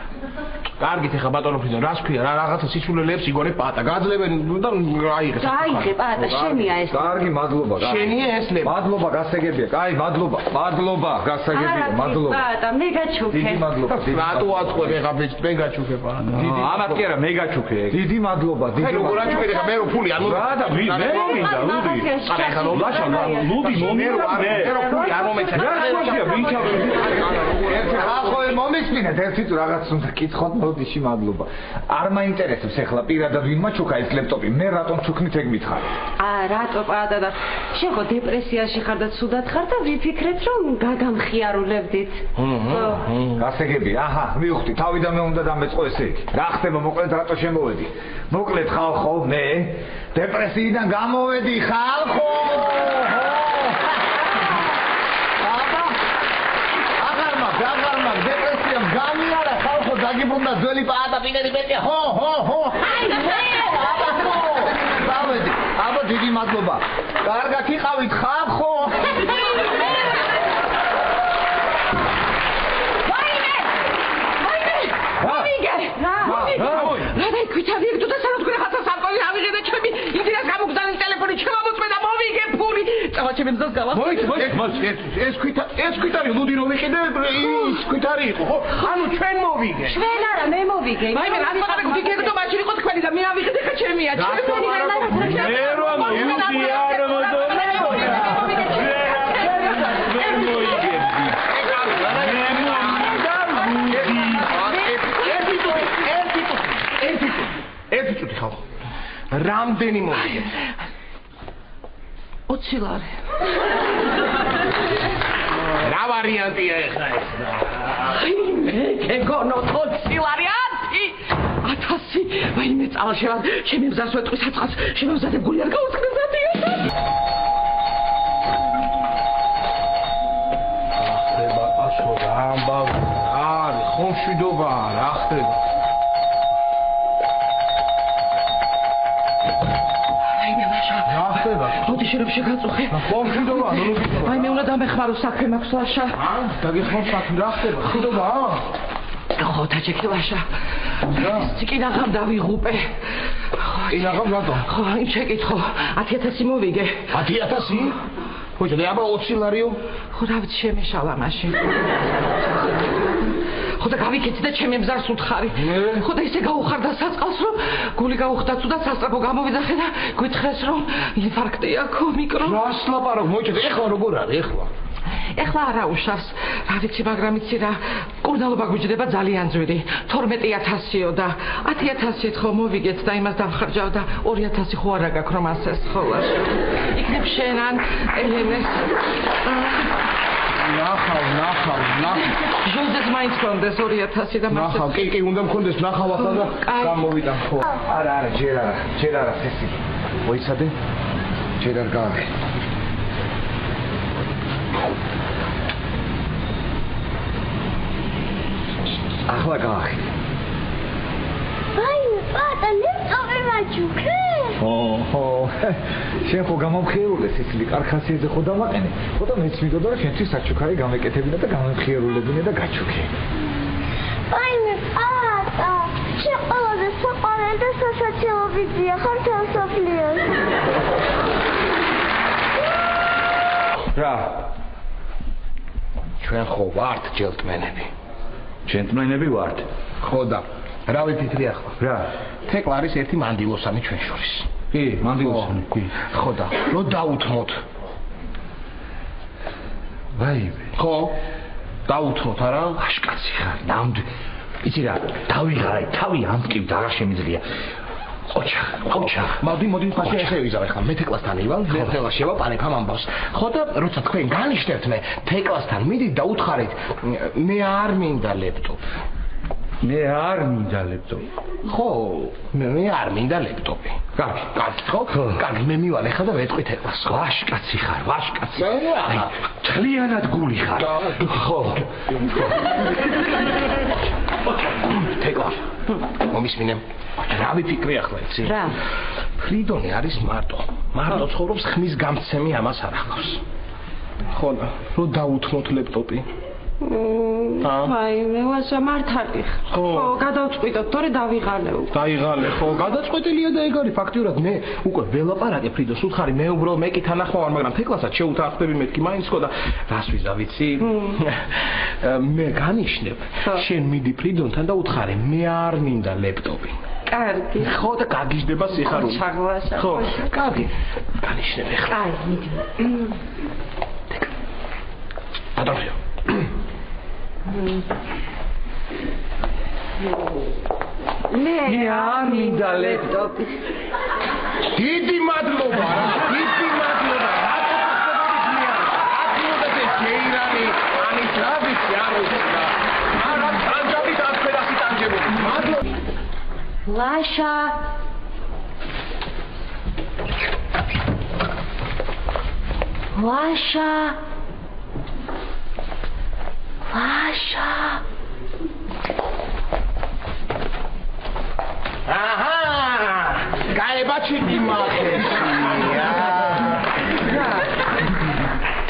კარგით ეხლა ბატონო ფიდო რას ქვია რა რაღაცა სისულელეებს იგონებ პატა გაძლებენ და აიღეს. დაიღე პატა შენია ეს. კარგი მადლობა. შენია ეს ლეპტოპი. მადლობა გასაგებია. კაი მადლობა გასაგებია. მადლობა. პატა მე გაჩუქე. დიდი მადლობა. რატო აწყვე ეხლა მე გაჩუქე პატა. ამათ კი არა მე გაჩუქე. დიდი მადლობა. აი როგორ აჩუქე ეხლა მე რო ფული არ მომდა. რა და მე მინდა ლუდი. არა ეხლა ლაშა ლუდი მომირო მე რო ფული არ მომეცა. რა ხოჭია ვინჩავე. ახლა მომისმინეთ ერთი თუ რაღაც უნდა კითხოთ მოდიში მადლობა. არ მაინტერესებს ეხლა პირადად ვინმა ჩუქა ეს ლეპტოპი. მე რატომ ჩუქნით ეგ მითხარ. რატო პატა და შენ ხო დეპრესიაში ხარ და ცუდად ხარ და ვიფიქრეთ რომ გაგამხიარულებდით. გასაგები, აჰა, მივხვდი, თავიდანვე უნდა დამეწყო ესე იგი. რა ხდება, მოკლედ რატო შემოვედი? მოკლედ ხალხო, მე დეპრესიიდან გამოვედი, ხალხო! აღარ დეპრესიამ გამიარა ხალხო, დაგიბრუნდა ძველი პაატა პინერი პეტია. ხო. აი მე, დავედი. აბა დიდი მადლობა. კარგად იყავით ხალხო. რა დაიქვითავი ეგ თუ და სანამ თქვენ ხაცა სამყარო ავიღე და ჩემი ინდირას გამოგზავნე ტელეფონი ჩემ ამოწმე და მოვიგე ფული წავა ჩემი მზას გავახსენე. ეს ქვითარი ლუდი რომ ვიყიდე, ის ქვითარი იყო, ხო? ანუ ჩვენ მოვიგე. ჩვენ არა, მე მოვიგე. მაიმე რასაყარე გიგეგდო მაშინ იყო თქვენი და მე ავიღე და ჩემია. მე რომ ლუდი არ ერთი წუთი ხალხო. რამდენი მოვიგე? 20 ლარი. რა ვარიანტია ეხლა ეს? ეგონო 20 ლარი 1000. მაიმე წალშევა, ჩემი მზას ვეტყვი საწყას, შემოვზადებული არ გაუწყდეს 1000. ხდება ასო რა ამბავი? არის ხომშვიდობა რა ხდება? მოდი შენ შეგაწუხე. ხომშვიდობა, ნუ გიწევ. აი მე უნდა დამეხმარო საქმე მაქვს ლაშა. დაგეხმარ საქმე რა ხდება? ხმდობა? ხო, დაჭექი ლაშა. წიკინაღამ დავიღუპე. წიკინაღამ რატო? ხო, იმ შეკითხო. 10000 მოვიგე. 10000? ხოჭა და აბა 20 ლარიო? ხო, რა ვიცი შემეშალა მაშინ. ხო და გავიქეცი და ჩემი მზარს უთხარი. ხო და ისე გაუხარდა საწყალს რომ გული გაუხდა თუ და სასწრაფო გამოვიძახე და გითხრეს რომ ინფარქტი აქვს მიკრო. რას ლაპარაკ მოიჭედა ეხლა როგორ არის ეხლა? ეხლა არა უშავს. რა ვიცი, მაგრამ იცი რა, კურნალობა გვიჯდება ძალიან ძვირი. 12000-იო და 10000-ით ხო მოვიგეთ და იმას დავხარჯავ და 2000 ხო არა გაქვს რომ ასე სხოლას. იქნებ შენან ელენეს. ნახავ. ჟოზეს მაინც კონდეს 2000 და მასე. ნახავ, კი, უნდა მქონდეს ნახავ ახლა და გამოვიდა ხო. არა, ჯერ არა ფესი. მოიცადე? ჯერ არ გააღე. ახლა გააღე. აი, პატა, ლეპტოპი მაჩუქე. ხო. შენ ხო გამომხიარულე სიცილი კარქასიაზე ხო დამაყენე. ხო და მეც მიდოდა რომ შენთვის საჩუქარი გამეკეთებინა და გამომხიარულებინა და გაჩუქე. აი, პატა, შენ ყველაზე საყვარელი და სასაცილო ვიზია ხარ თელსოფლიოს. რა? ჩვენ ხო ვართ ჯენტლმენები. ჯენტლმენები ვართ. ხო და რა ვიფიქრი ახლა? რა? თეკლა არის ერთი მანდილოსანი ჩვენ შორის. კი, მანდილოსანი. კი. ხო და რო დაუთმოთ. ვაიმე. ხო? დაუთმოთ არა? აშკაცი ხარ. ნამდვილ. იცი რა, დავიღაი, თავი ამტკივ და აღარ შემიძლია. ყოჩა. მოდი ფაში ესე ვიზავ ახლა მე თეკლასთან ივალ, თელა შევაპარებ ამ ამბავს. ხო და როცა თქვენ განიშნებთ მე თეკლასთან მიდით და უთხარით მე არ მინდა ლეპტოპი. მე არ მინდა ლეპტოპი. ხო, მე არ მინდა ლეპტოპი. კარგი, ხო? კარგი, მე მივალ ახლა და ვეტყვი თეკლას. ვაშკაცი ხარ, ვაშკაცი. აი, თლიანად გული ხარ. ხო. თეკლა. მომისმინე. რა ვიფიქრე ახლა იცი? რა? ფრიდონი არის მარტო ცხოვრობს, ხმის გამცემი ამას არ ახავს. ხო, რო დაუთმოთ ლეპტოპი. აი, მე ვაშა მართალი. ხო, გადავწყვიტოთ, თორე დავიღალე. დაიღალე, ხო, გადაწყვეტილია და ეგ არის ფაქტიურად მე უკვე ველაპარაკე ფრიდოს უთხარი, მე უბრალოდ მე კი თანახმა ვარ, მაგრამ თეკლასაც შეუთანხმდები მეთქი მაინც ხო და რას ვიზა ვიცი? მე განიშნებ, შენ მიდი ფრიდონთან და უთხარი, მე არ მინდა ლეპტოპი. კარგი. ხო და გაგიჟდება სიხარული. ჩაღლაშა. ხო, კარგი. განიშნებ ახლა. აი, მიდი. გადავშევ. მე არ მინდა ლეპტოპი. დიდი მადლობა რა, დიდი მადლობა. რატო შეირანი, ანის რა ვიცი არ უცხო. არა, ანჯაბი დაწყერასი ტანჯებული. მადლობა. ლაშა. აჰა! გაებაჩი დიმახია.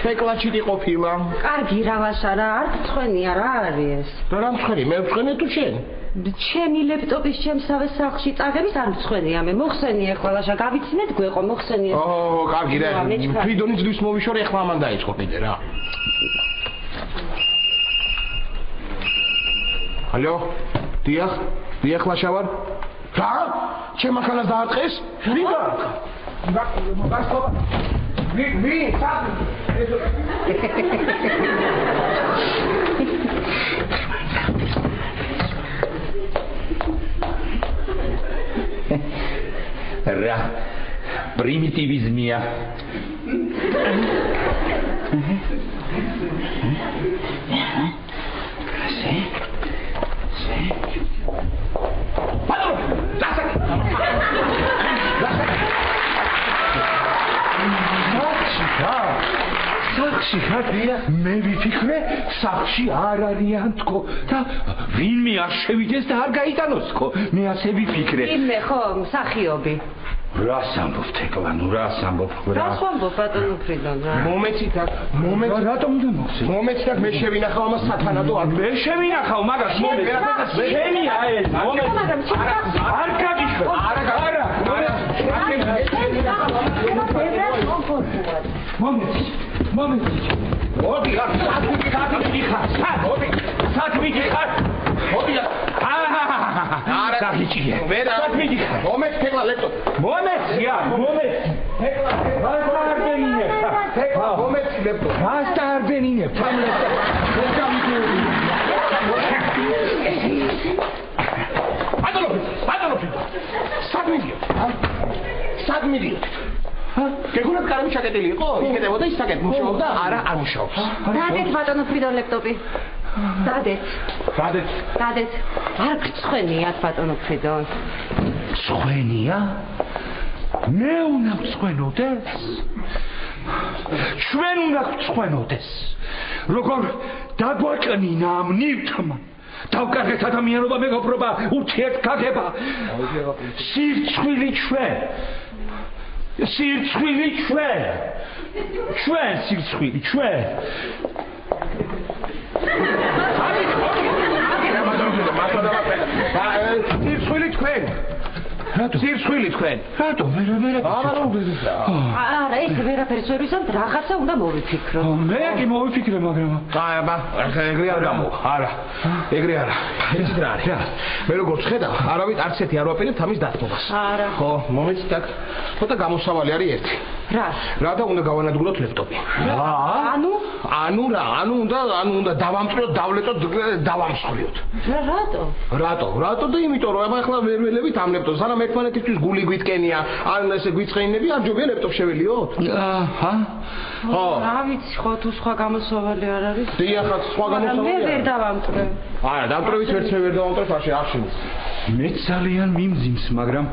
თეკლაჩი ყოფილა. კარგი რა ვაშა რა, არ თქვენია რა არის ეს? რა მცხენი, მე ვცხენი თუ შენ? ჩემი ლეპტოპის ჩემსავე სახლში წაგების არ მწვენია მე მოხსენია ყველაშა გავიცინეთ გვეყო მოხსენია კარგი რა თვითონი ძვის მოვიშორე ახლა ამან დაიწყო კიდე რა ალო დიახ ლაშავარ რა ჩემ ახალას დაარტყეს ვინდა გასწორა ვი რა პრიმიტივიზმია მე ვიფიქრე სახში არ არიან თქო და ვინმე არ შევიდეს და არ გაიტანოს თქო მე ასე ვიფიქრე იმე ხო მსახიობი რას ამბობ თეკლანო რას ამბობ რას ამბობ ბატონო ფრიდონ რა მომეცით რატომ უნდა მოხსენ მომეცით მე შევინახავ ამას სათანადო არ მე შევინახავ მაგას შენია ეს არ გაგიშვე არა მომეცით მოდი რა სათმიდი ხარ მოდი არა დაგიჭირე სათმიდი ხარ მომეც თეკლა ლეპტოპი მომეცია თეკლა არ ბენინებ თეკლა მომეც ლეპტოპი მას და არ ბენინებ თამ ლეპტოპი ბატონო სათმიდი გეგონათ კარები ჩაკეტილი იყო? იკეტებოდა ის საკეთ მუშაობდა? არა, არ მუშაობს. დადეთ ბატონო ფრიდონ ლეპტოპი. დადეთ. არ გწვენიათ ბატონო ფრიდონ. წვენია? მე უნდა წვენოდეს? ჩვენ უნდა წვენოდეს. როგორ დაგვაკნინა ამ ნივთმა? დავკარგეთ ადამიანობა, მეგობრობა, ურთიერთგაგება. სირცხვილი ჩვენ სირცხვილი ჩვენ სირცხვილი ჩვენ სირცხვილი თქვენ რატო არა ეს ვერაფერს ვერ ვისამთ რაღაცა უნდა მოვიფიქრო მე კი მოვიფიქრე მაგრამ ეგრე არ გამო არა ეგრე არა იცით რა არის მე როგორც ხედავ არავით არც ერთი არ ვაპირებთ ამის დათმობას არა ხო მომეცით აქ ხოდა გამოსავალი არის ერთი რა და უნდა გავანადგუროთ ლეპტოპი ანუ უნდა დავამწროთ დავლეწოთ დავამსხვრიოთ რატო და იმიტომ რომ ახლა ვერ ველევით ამ ლეპტოპს სანამ ერთმანეთისთვის გული გვიტკენია ან ესე გვიწყენინები არ ჯობია ლეპტოპ შეველიოთ რა ვიცი ხო თუ სხვა გამოსავალი არ არის დიახაც სხვა გამოსავალი მე ვერ დავამტვრე არა დამტვრევით ვერც მე ვერ დავამტვრე ფაში არ შენის მე ძალიან მიმძიმს მაგრამ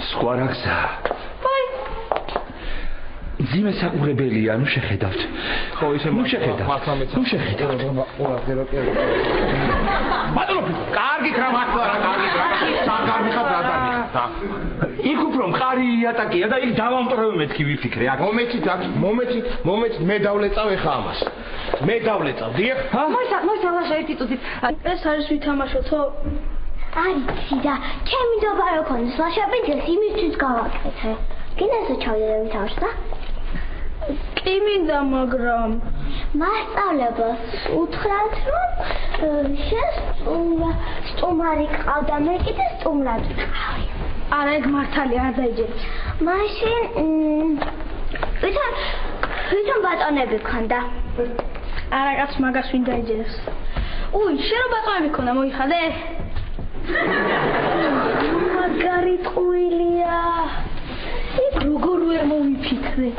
სხვა რა გზაა ძიმე საკურებელია, ნუ შეხედავთ. ხო, ისე შეხედავთ. ბატონო, კარგი რა მართლა რა კარგი საგარბი ხარ რა დაგიხდა. იქ უფრო მყარი ატაკია და იქ დავამტვრევ მეთქი ვიფიქრე. მომეცით მე დავლეწავ ეხა ამას. მე დავლეწავ, დიახ? მოისალაშა ერთი წუთით. ეს არის ვითამაშოთო? არიცი და ჩემი დობა რო ქონდეს ლაშები ძეს იმისთვის გავაკეთე. კიდეზე ჩავიდე ვითამაშდა? კი მინდა მაგრამ მასწავლებლს უთხრათ რომ სტუმარი ყავდა მე კიდე სტუმრად ვიყავი არა ეგ მართალია არ დაიჯერე მაშინ ვითომ ბატონები ქონდა არა კაც მაგას ვინ დაიჯერეს უი შენ რო ბატონები ქონდა მოიხადე მაგარი ტყუილია იქ როგორ ვერ მოვიფიქრე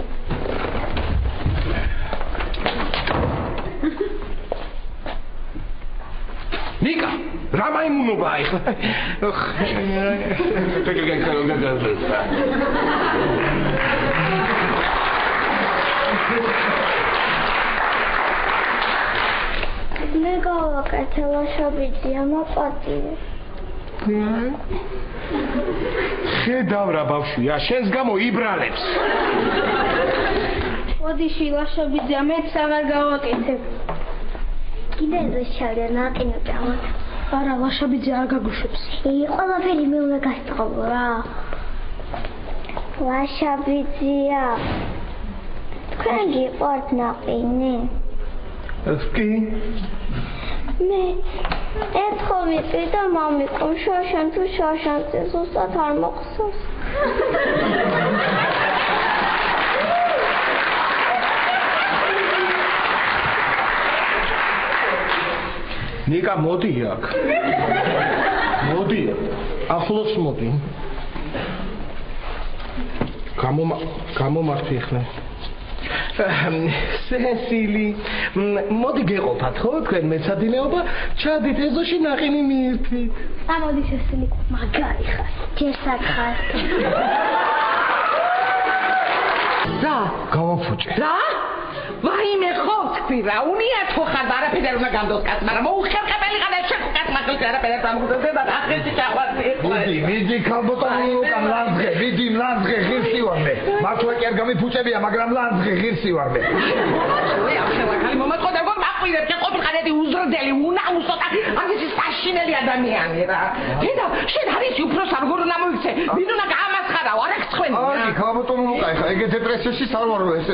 ნიკა რა მაიმუნობა ახლა მე გავაკეთე ლაშაბიძია მაპატიე ხედავ რა ბავშვია შენს გამო იბრალებს ოდიში ლაშაბიძია მეც აღარ გავაკეთებ კიდე ეს შალე ნაკინო დავოთ არა, ლაშაბიძე არ გაგუშვებს. ყველაფერი მე უნდა გასწყობო რა. ლაშაბიძეა. თქვენ გიყვართ ნაყინი? კი. მე ერთხელ მიყიდა მამიკომ შოშან თუ შოშანზე ზუსტად არ მოხსოვს. ნიკა მოდი აქ. მოდი. ახლოს მოდი. გამომართვი ახლა. სესილი, მოდი გეყოფათ ხო თქვენ მეცადინეობა, ჩადით ეზოში ნაყინი მიირთით. ამოდი სესილი, მაგარი ხარ. ჯერსად ხარ. რა? გავაფუჭე. რა? ვაიმე ხო თქვი რა, უნიათ ხო ხარ არაფერი არ უნდა გამდოს კაც, მაგრამ მოუხერხებელი ხარ შეკო კაც მაგალითად არაფერი არ დამგდოდა და ახლა ჩახვარდი ეხლა. მიდი ქალბატონო უკან ლანძღე, მიდი ლანძღე ღირსი ვარმე. მართლა კი არ გამიფუჭებია, მაგრამ ლანძღე ღირსი ვარმე. ой, ახლა ხალი მომაწყდა გոր მაყვირებ, ყოფილიყანეთი უზრდელი, უნაუსო და აგის საშინელი ადამიანი რა. დედა, შენ არის უფროსა როგორ უნდა მოიქცე? ვინ უნდა გამასხარაო, არ აქვს ხვენი. აი, ქალბატონო უკა, ეხლა ეგეთ დეპრესიაში სარვარო ეს.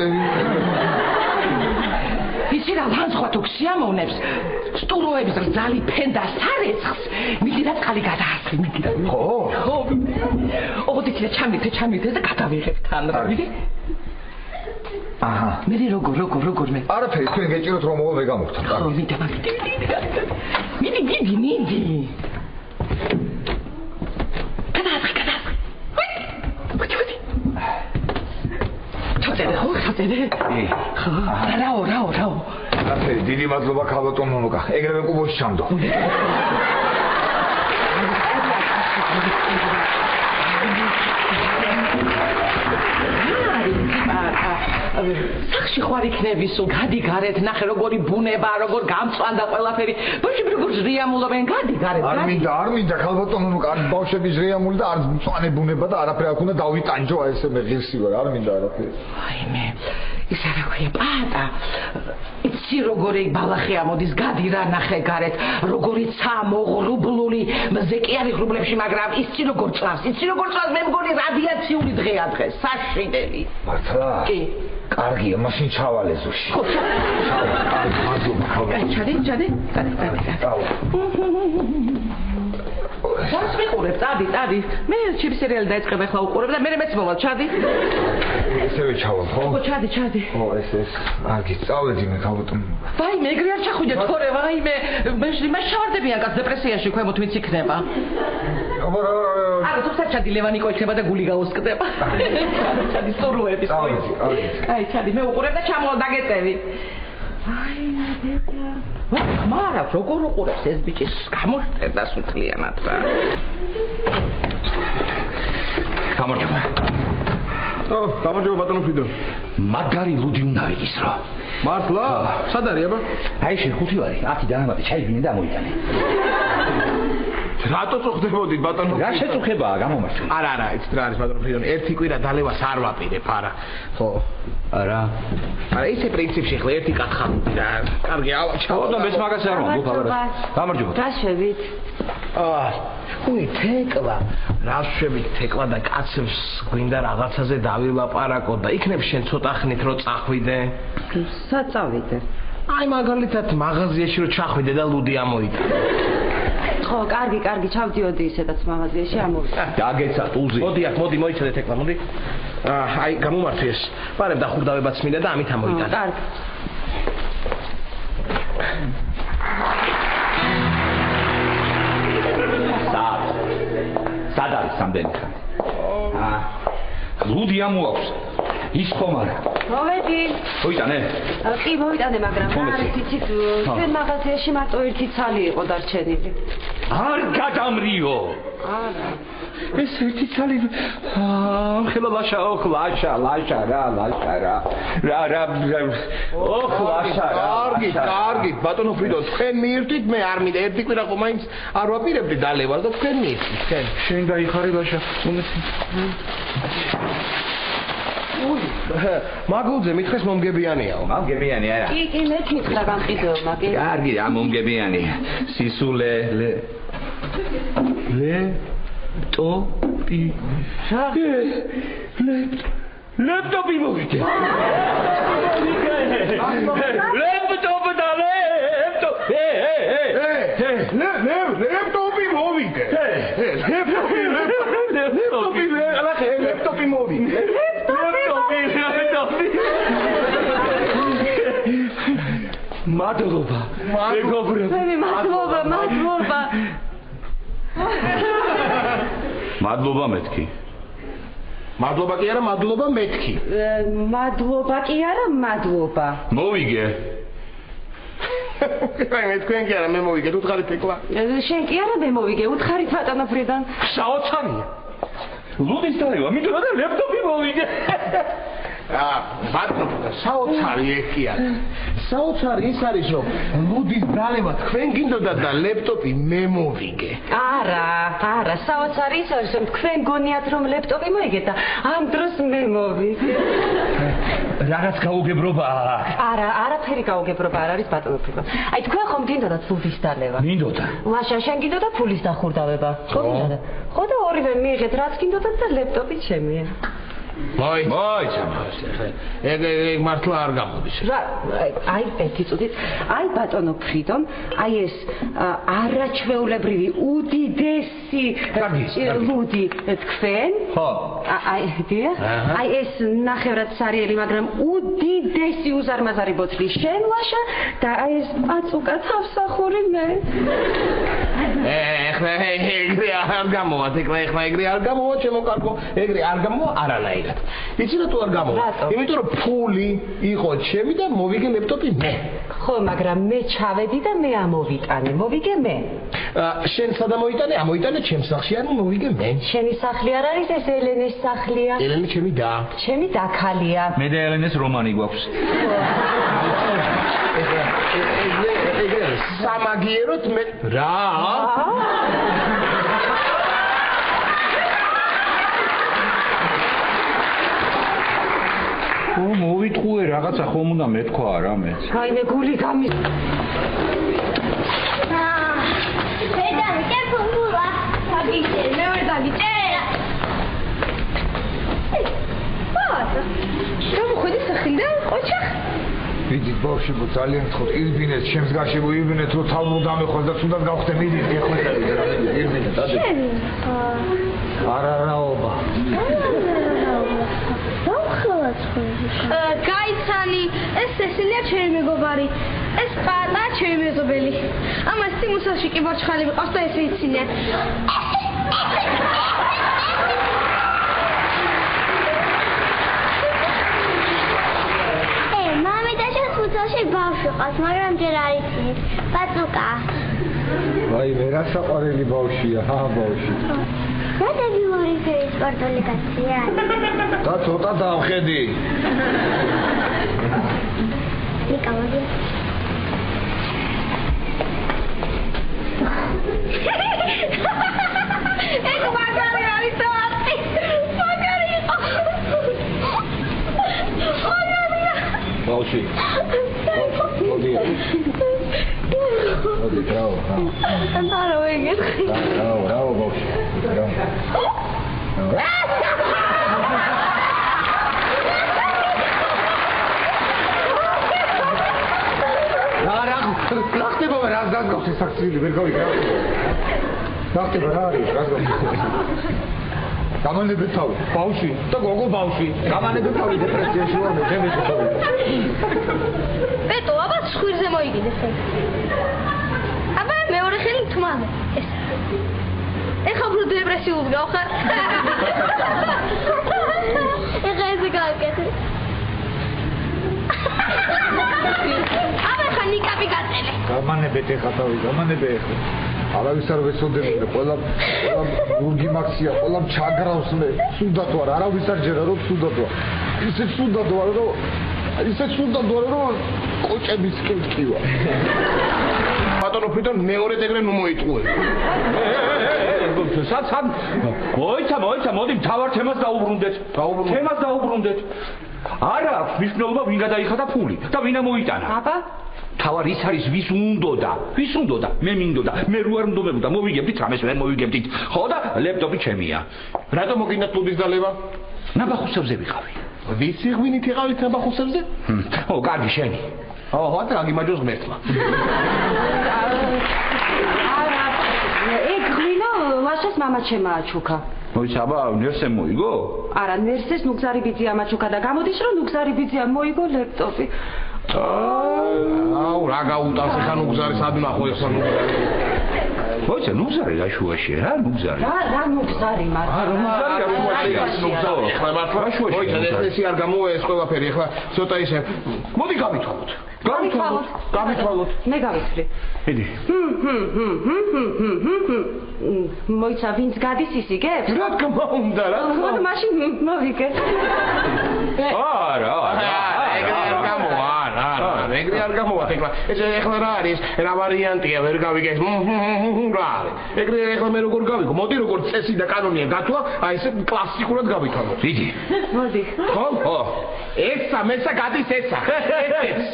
იცი რა ლანძღვა თუ ქსიამოვნებს სტუროების რძალი ფენდას არეცხს მიდი რა წყალი გადაასხი მიდი რა ხო ოღონდ ჩამით და გადავიღებ თან რა მიდი აჰა მიდი როგორ მე არაფერი თქვენ გეჭიროთ რომ მოვა ვეგამოვთ ხო მიდი ხოწერე ხო რაო არაფერი დიდი მადლობა ქალბატონო ნუკა ეგრევე კუბოში ჩამდო სახში ხوار იქნები სულ გადი გარეთ ნახე როგორი ბუნება როგორ გამწვანდა ყველაფერი ბავშვები როგორ ზრიამულობენ გადი გარეთ არ მინდა ქალბატონო ნუკა არ ბავშვები ზრიამული და არ მწვანე ბუნება და არაფერი არ უნდა დავიტანჯო აი ესე მე ღირსი ვარ არ მინდა არაფერი აიმე ის არა ქვია პატა იცი როგორი ბალახი ამოდის გადი რა ნახე გარეთ როგორი ცა მოღრუბლული მზე კი არის ღრუბლებში მაგრამ იცი როგორ წავს მე მგონი რადიაციული დღეა დღეს საშინელი მართლა კი კარგია მაშინ ჩავალ ეზოში ხო მადლობა ქალბატონო ჩადი Зараз მიყურებ, წადი. მე ჩიპ სერიალი დაიწყებ ახლა უყურებ და მე მეც მოვალ, ჩადი. ესევე ჩავალ, ხო? ხო, ჩადი. ო, ეს. აგი, წავედი მე ქალბატონო. ვაიმე, ეგრე არ ჩახვიდე თორე, ვაიმე. მე შევარდებიან კაც დეპრესიაში ქვემოთ ვინც იქნება. არა, თუმცა ჩადი ლევანიკო იქნება და გული გაუსკდება. ჩადი სწორუების. აი, ჩადი, მე უყურებ და ჩამოვალ დაგეწევი. ვაიმე, დედა. მარა როგორ უყურებს ეს ბიჭი გამოშტერდა სულთლიანად რა გამარჯობა გამარჯობა ბატონო ფიდო მაგარი ლუდი უნდა ვიყის რა მართლა სად არის აბა აი შე ხუთი ვარი 10 დაამატე ჩაიგინე და მოიტანე რატო წუხდებოდით ბატონო რა შეწუხებაა გამომართვა არა იცით რა არის ბატონო ფიდო ერთი კვირა დალევას არ ვაპირებ არა ხო არა ისე პრინციპში ხლა ერთი კათხალუდი რა კარგი ჩავოდო მეც მაგას არ ვამბობ აბა გამარჯობა რა შევით უი თეკლა რა შევით თეკლა და კაცებს გვინდა რაღაცაზე დავილაპარაკო და იქნებ შენ ცოტა ხნით რო წახვიდე სად წავიდე აი მაგალითად მაღაზიაში რო ჩახვიდე და ლუდი ამოიტანე ხო კარგი ჩავდიოდი ისედაც მაღაზიაში ამოვიდა დაგეცა ტულზი მოდი აქ მოიცადე თეკლა მოდი აი გამომართვი ეს პარებ და ხურდავებაც მინდა და ამით ამოიტანე კარგი სად არის სამდენი ხანი ლუდი ამოაქვს ის ხომ არა მოვედი მოიტანე კი მოვიტანე მაგრამ არის იცით ჩვენ მაღაზიაში მარტო ერთი ცალი იყო დარჩენილი არ გადამრიო არა ეს ერთი ცალი ხელა ლაშა კარგი ბატონო ფრიდო თქვენ მიირთვით მე არ მინდა ერთი კვირა ხო მაინც არ ვაპირებდი დალევას და თქვენ მიირთვით თქვენ შენ დაიხარე ლაშა მაგულზე მითხეს მომგებიანიაო. მომგებიანი არა. კი, მე მითხრა გამყიდველმა, კი. კარგი, რა მომგებიანი. სისულე ლეპტოპი. ლეპტოპი მოვიდე. ლეპტოპი და ლეპტოპი მოვიდე. ლეპტოპი მოვიდე. მადლობა. მადლობა. მადლობა მეთქი. მადლობა კი არა, მადლობა მეთქი. მადლობა კი არა, მადლობა. მოვიგე. მე თქვენ კი არა, მე მოვიგე, უთხარით ეკლა. შენ კი არა მე მოვიგე, უთხარით ბატონო ფრიდან. საოცარია. ლუდის დაევა, მითხრა და ლეპტოპი მოვიგე. ბატონო, საოცარი ეხი არა. საოცარი ის არის, რომ ლუდის დალევა თქვენ გინდოდა და ლეპტოპი მე მოვიგე. არა, საოცარი ის არის, რომ თქვენ გონიათ რომ ლეპტოპი მოიგეთ და ამ დროს მე მოვიგე. რაღაც გაუგებრობა. არაფერი გაუგებრობა არ არის ბატონო ფრიდა. აი თქვენ ხომ გინდოდათ ლუდის დალევა? მინდოდა. ლაშა შენ გინდოდა ფულის დახურდავება? ხო გინდოდა? ხო და ორივე მიიღეთ რაც გინდოდათ და ლეპტოპი ჩემია. მოიცა. ეგ მართლა არ გამოდის. აი ერთი წუთით. აი ბატონო ფრიდონ, აი ეს არაჩვეულებრივი უდიდესი ლუდი თქვენ? ხო. აი დიახ. აი ეს ნახევრად სარიელი, მაგრამ უდიდესი უზარმაზარი ბოთლი შენ ლაშა და აი ეს პაწუკა თავსახური მე. ეხლა ეგრე არ გამოვა, ეხლა ეგრე არ გამოვა, ჩემო კარგო, ეგრე არ გამოვა არანაირად. იცი რა თუ არ გამოვა? იმიტომ რომ ფული იყო ჩემი და მოვიგე ლეპტოპი მე. ხო, მაგრამ მე ჩავედი და მე ამოვიტანე. მოვიგე მე. შენ სადა მოიტანე? ამოიტანე ჩემ სახლში, ანუ მოვიგე მე. შენი სახლი არ არის ეს ელენეს სახლია? ელენე ჩემი და. ჩემი და ქალია. მე და ელენეს რომანი გვაქვს. ეგრე სამაგიეროთ მე რა? მოვიტყუე რაღაცა ხომ უნდა მეთქვა რა მეც. აი მე გული გამი. ბედანი კეფუნგულა. დაგიჭე, მე ვერ დაგიჭე. გამოходи სახლიდან, ყოჩა. ვიდით ბავშვი ძალიან ხოთ ირბინეთ, ჩემს გარშე მოირბინეთ, რომ თავმოდამე ხოლ და თუნდაც გავხდე მიდით, ეხლა ირბინეთ, ადე. არარაობა. გაიცანი, ეს ესენია ჩემი მეგობარი. ეს პატა ჩემი მეზობელი. ამას სიმუსაში კი ბორჩხალი ვიყავს და ესე იცინე. მუსაში ბავშვი ყავს, მაგრამ ჯერ არ იცის. პაწუკა. ვაი, ვერასაყვარელი ბავშვია, ბავშვი. და დებილური ფერის სპორტული კაცია. და ცოტა დავხედი. ნიკა მოდი. ეგ მაგარი არის თვალი. მაგარი იყო. ბავშვი. მოდი. მოდი, ბრავო. არა ვიგეთ. ბრავო, ბავშვი. ბრავო. რა ხდება რა გაგავს ეს აქციული ვერ გავიგე. რა ხდება რა არის რა გაგავს. გამანებე თავი, ბავშვი და გოგო ბავშვი. გამანებე თავი დეპრესიაში ვარ, ჩემს თავი. ბეტო, აბა სხურზე მოიგინეს. აბა მეორე ხელი თმამე. ეს. ეხლა უფრო დეპრესიულ გავხარ. ეხლა ესე გავკეთე. აბა ხა ნიკაპი გაწელე. გამანებეთ ეხლა თავი, გამანებე ეხლა. არავის არ ვეცოდებინე, ყველა გურგი მაქსია, ყველა ჩაგრავს მე. სუდად ვარ, არავის არ ჯერა რომ სუდად ვარ. ისე სუდად ვარ, რომ კოჭების კეთკივა. ბატონო ფრიდონ მეორე ეგრე ნუ მოიტყუე. სად მოიცა მოდი მთავარ თემას დაუბრუნდეთ თემას დაუბრუნდეთ არა აქვს მნიშვნელობა ვინ გადაიხადა ფული და ვინ ამოიტანა აბა თავარ ის არის ვის უნდოდა მე მინდოდა მე რო არ მდომებოდა მოვიგებდით რამეს ვერ მოვიგებდით ხო და ლეპტოპი ჩემია რატომ მოგინდათ კლუბის დალევა ნაბახუსებზე ვიყავი ვიცი ღვინით იყავით ნაბახუსებზე ო კარგი შენი ხო რა გიმაჯოს ღმერთმა ეგ ღვინო ვაშას მამა ჩემააჩუქა მოიცა აბა ნერსემ მოიგო არა ნერსეს ნუგზარი ბიძი ამაჩუქა და გამოდის რომ ნუგზარი ბიძი მოიგო ლეპტოპი აუ რა გაუტანს ხან ნუგზარი სადუნახო ეხლა მოიცა ნუგზარი გაშუაში რა ნუგზარი რა ნუგზარი მოიცა ეს არ გამოვა ეს ყველაფერი ეხლა ცოტა ისე მოდი გავითვალოთ მე გავიცვლი მიდი მოიცა ვინც გადის ის იგებს რა თქმა უნდა რა მოდი მაშინ მოვიგე არა ეგრე არ გამოვა ეხლა ეს ეხლა რა არის რა ვარიანტია ვერ გავიგე რა არის ეგრე ეხლა მე როგორ გავიგო მოდი როგორ წესი და კანონია გათვლა აი ესე კლასიკურად გავითვალოთ მიდი მოდი ხო ესა მესა გადის ესა ეს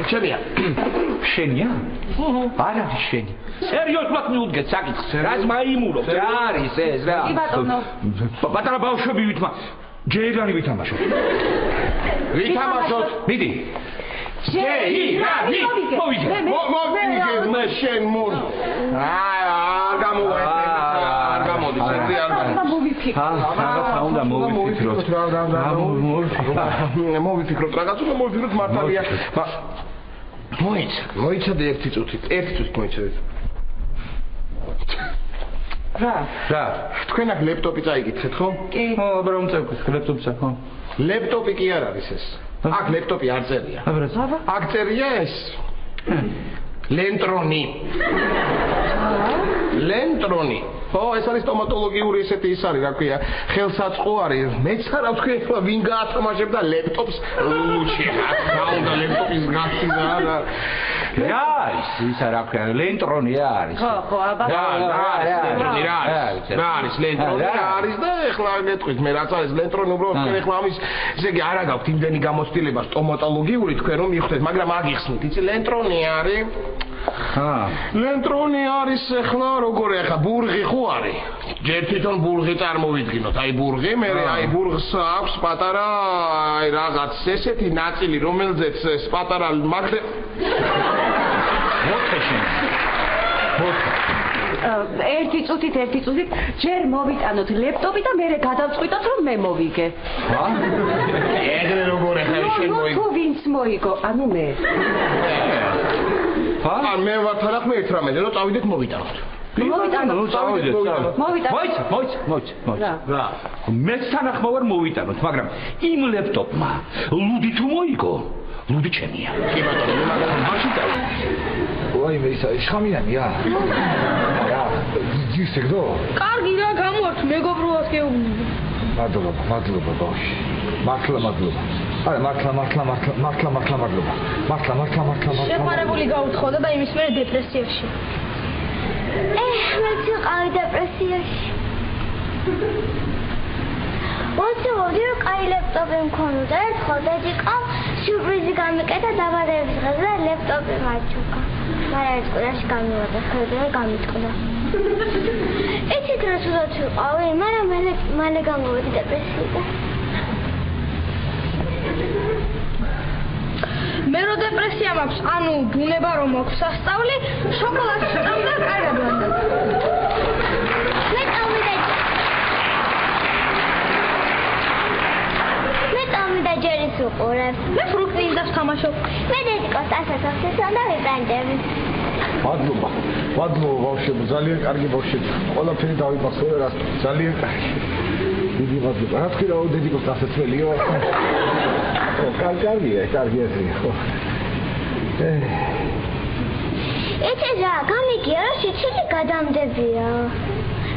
შენია? არ არის შენი. სერიოზულად მიუდგეთ საკითხს. რას მაიმურობთ? რა არის ეს რა? კი ბატონო. პატარა ბავშვები ვითმა. ჯეირანი ვითამაშოთ. ვითამაშოთ. მიდი. ჯეირანი. მოვიგე. მე შენ მურ. არ გამოვა ეს. არ გამოდის. არ რაღაცა უნდა მოვიფიქროთ. მოვიფიქროთ რაღაც უნდა მოვიფიქროთ მართალია. მოიცა და ერთი წუთით მოიცადეთ. რა? თქვენ აქ ლეპტოპი წაიკითხეთ ხო? კი. ხო, აბა რომ წაიკითხეთ ლეპტოპსა, ხო. ლეპტოპი კი არ არის ეს. აქ ლეპტოპი არ წერია. აქ წერია ეს. ლენტრონი. ლენტრონი. ხო, ეს არის სტომატოლოგიური ესეთი ის არის, რა ქვია, ხელსაწყო არის. მეც არ ვთქვი, ახლა ვინ გაათამაშებდა ლეპტოპს ლუჩი. რა უნდა ლეპტოპის გასცი რა. რა არის ის რა ქვია, ლენტრონი რა არის? ხო, აბა. რა არის ლენტრონი რა არის და ახლა გეტყვით მე რაც არის ლენტრონი უბრალოდ თქვენ ახლა ამის ესე იგი არა გაქვთ იმდენი გამოცდილება სტომატოლოგიური თქვენ რომ მიხვდეთ, მაგრამ აგიხსნით, იცი ლენტრონი არის. ლენტრონი არის ახლა როგორ ახლა ბურღი ხო არის? ჯერ თვითონ ბურღი წარმოვიდგინოთ, აი ბურღი, მე აი ბურღს აქვს პატარა აი რაღაც ესეთი ნაწილი, რომელზეც ეს პატარა მაგდე ერთი წუთით ჯერ მოვიტანოთ ლეპტოპი და მერე გადავწყვიტოთ რომ მე მოვიგე. ეგრე როგორ ახლა შენ მოიგო? თუ ვინც მოიგო, ანუ მე. მე ვარ თან მე 18 რომ წავიდეთ მოვიტანოთ. მოიცა. რა. მეც თანახმა ვარ მოვიტანოთ, მაგრამ იმ ლეპტოპმა ლუდი თუ მოიგო, ლუდი ჩემია. კი ბატონო, მაგრამ მაშინ წავიდე. ვაი მე ის ხამიანია. რა, ძისეგდო? კარგი რა გამორთ, მეგობრობას გეუბნები. მადლობა ბავშვი. მართლა. არა, მართლა. შეყვარებული გაუთხოვდა და იმის მერე დეპრესიაში. მეც ვიყავი დეპრესიაში. მოვიდა რომ კაი ლეპტოპი მქონოდა, ერთხელ დედიკამ სიურპრიზი გამიკეთა დაბადების დღეზე და ლეპტოპი მაჩუქა. მაგრამ ერთ კვირაში გამივიდა, ხედავ გამიტყდა. იცით რა სულაც ვიყავი, მაგრამ მალე გამოვედი დეპრესიიდან. მე რო დეპრესია მაქვს, ანუ ბუნება რომ მაქვს სასწავლი, შოკოლადს ვწამ და კარგად ვარ. მე წავიდა ჯერის უყურებ. მე ფრუქტინდას თამაშობ. მე დედიკოს ასასახსეს და ვიბრანტები. მადლობა ბავშვები, ძალიან კარგი ბავშვები. ყველაფერი დავიბახე რა, ძალიან კარგი. დიდი მადლობა. რა თქვი რა დედიკოს ასაცველიო? კარგია, ხო. ეს რა, გამიგია რა შეჩილი გადამდებია.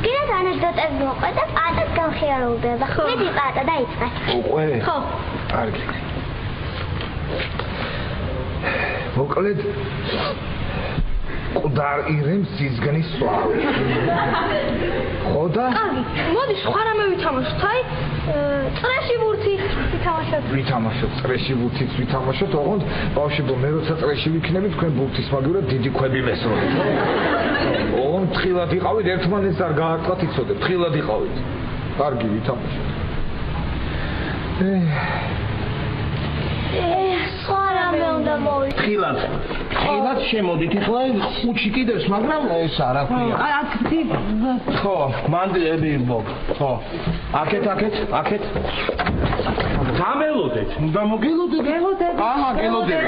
კიდევ ანეკდოტები მოყვე და პატას გამხიარებდება. მე დიპატა დაიწყე. უკვე? ხო. კარგი. მოკლედ ყდარ ირემს სიზგნის სვავი. ხო და? კარგი, მოდი სხვა რამე ვითამაშოთ, აი, წრეში ვურთი ვითამაშოთ, წრეში ვურთიც ვითამაშოთ, ოღონდ ბავშვებო, მე როცა წრეში ვიქნები, თქვენ ბურთის მაგივრად დიდი ქვები მესროლით. ოღონდ თხილად იყავით, ერთმანეთს არ გაარტყათ, იცოდეთ, თხილად იყავით. კარგი, ვითამაშოთ. სხვა რამე უნდა მოვიდეთ. თხილად შემოდით, ეხლა ხუთში კიდევს, მაგრამ ეს არა ქვია. ხო, მანდები ბობ. ხო. აქეთ. გამელოდეთ. უნდა მოგელოდეთ. აჰა, გელოდეთ.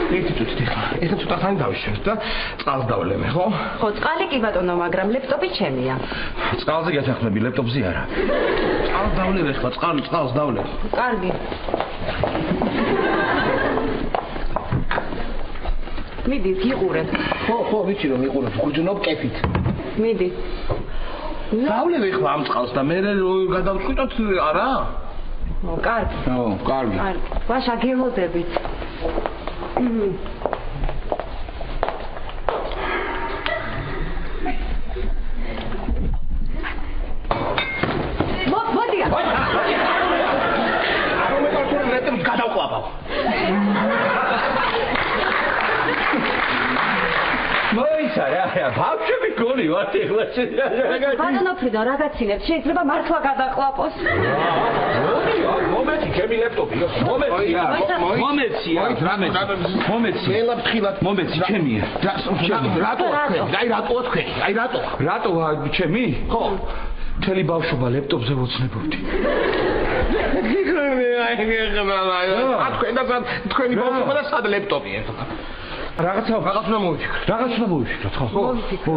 ეხლა ცოტა ხანი დავიშევთ და წყალს დავლემე, ხო? ხო, წყალი კი ბატონო, მაგრამ ლეპტოპი ჩემია. წყალზე გეთანხმები, ლეპტოპზე არა. წყალს დავლევ ეხლა, წყალს დავლევ. კარგი. მიდი, გიყურებ. ხო, ვიცი რომ იყურებ, გუჯნობ კეფით. მიდი. დავლევ ეხლა ამ წყალს და მე გადავწყვიტოთ არა? კარგი. ხო, კარგი. ვაშა გელოდებით. მოდია. არ უმეტყვა ლეპტოპს გადავყვაბავ. მოიცარა, ბავშვები გონი ვართ ეხლა. ბატონო ფრიდო, რაღაცინებ, შეიძლება მართლა გადაყვაპოს. მომეცი, ჩემი ლეპტოპი, მომეცია, მელა ფხილად მომეცი, ჩემია. რატო თქვენ? რატო ჩემი? ხო. მთელი ბავშვობა ლეპტოპზე ვოცნებობდი. თქვენი ბავშვობა და სად ლეპტოპი ეხლა? რაღაცა უნდა მოვიფიქროთ, ხო?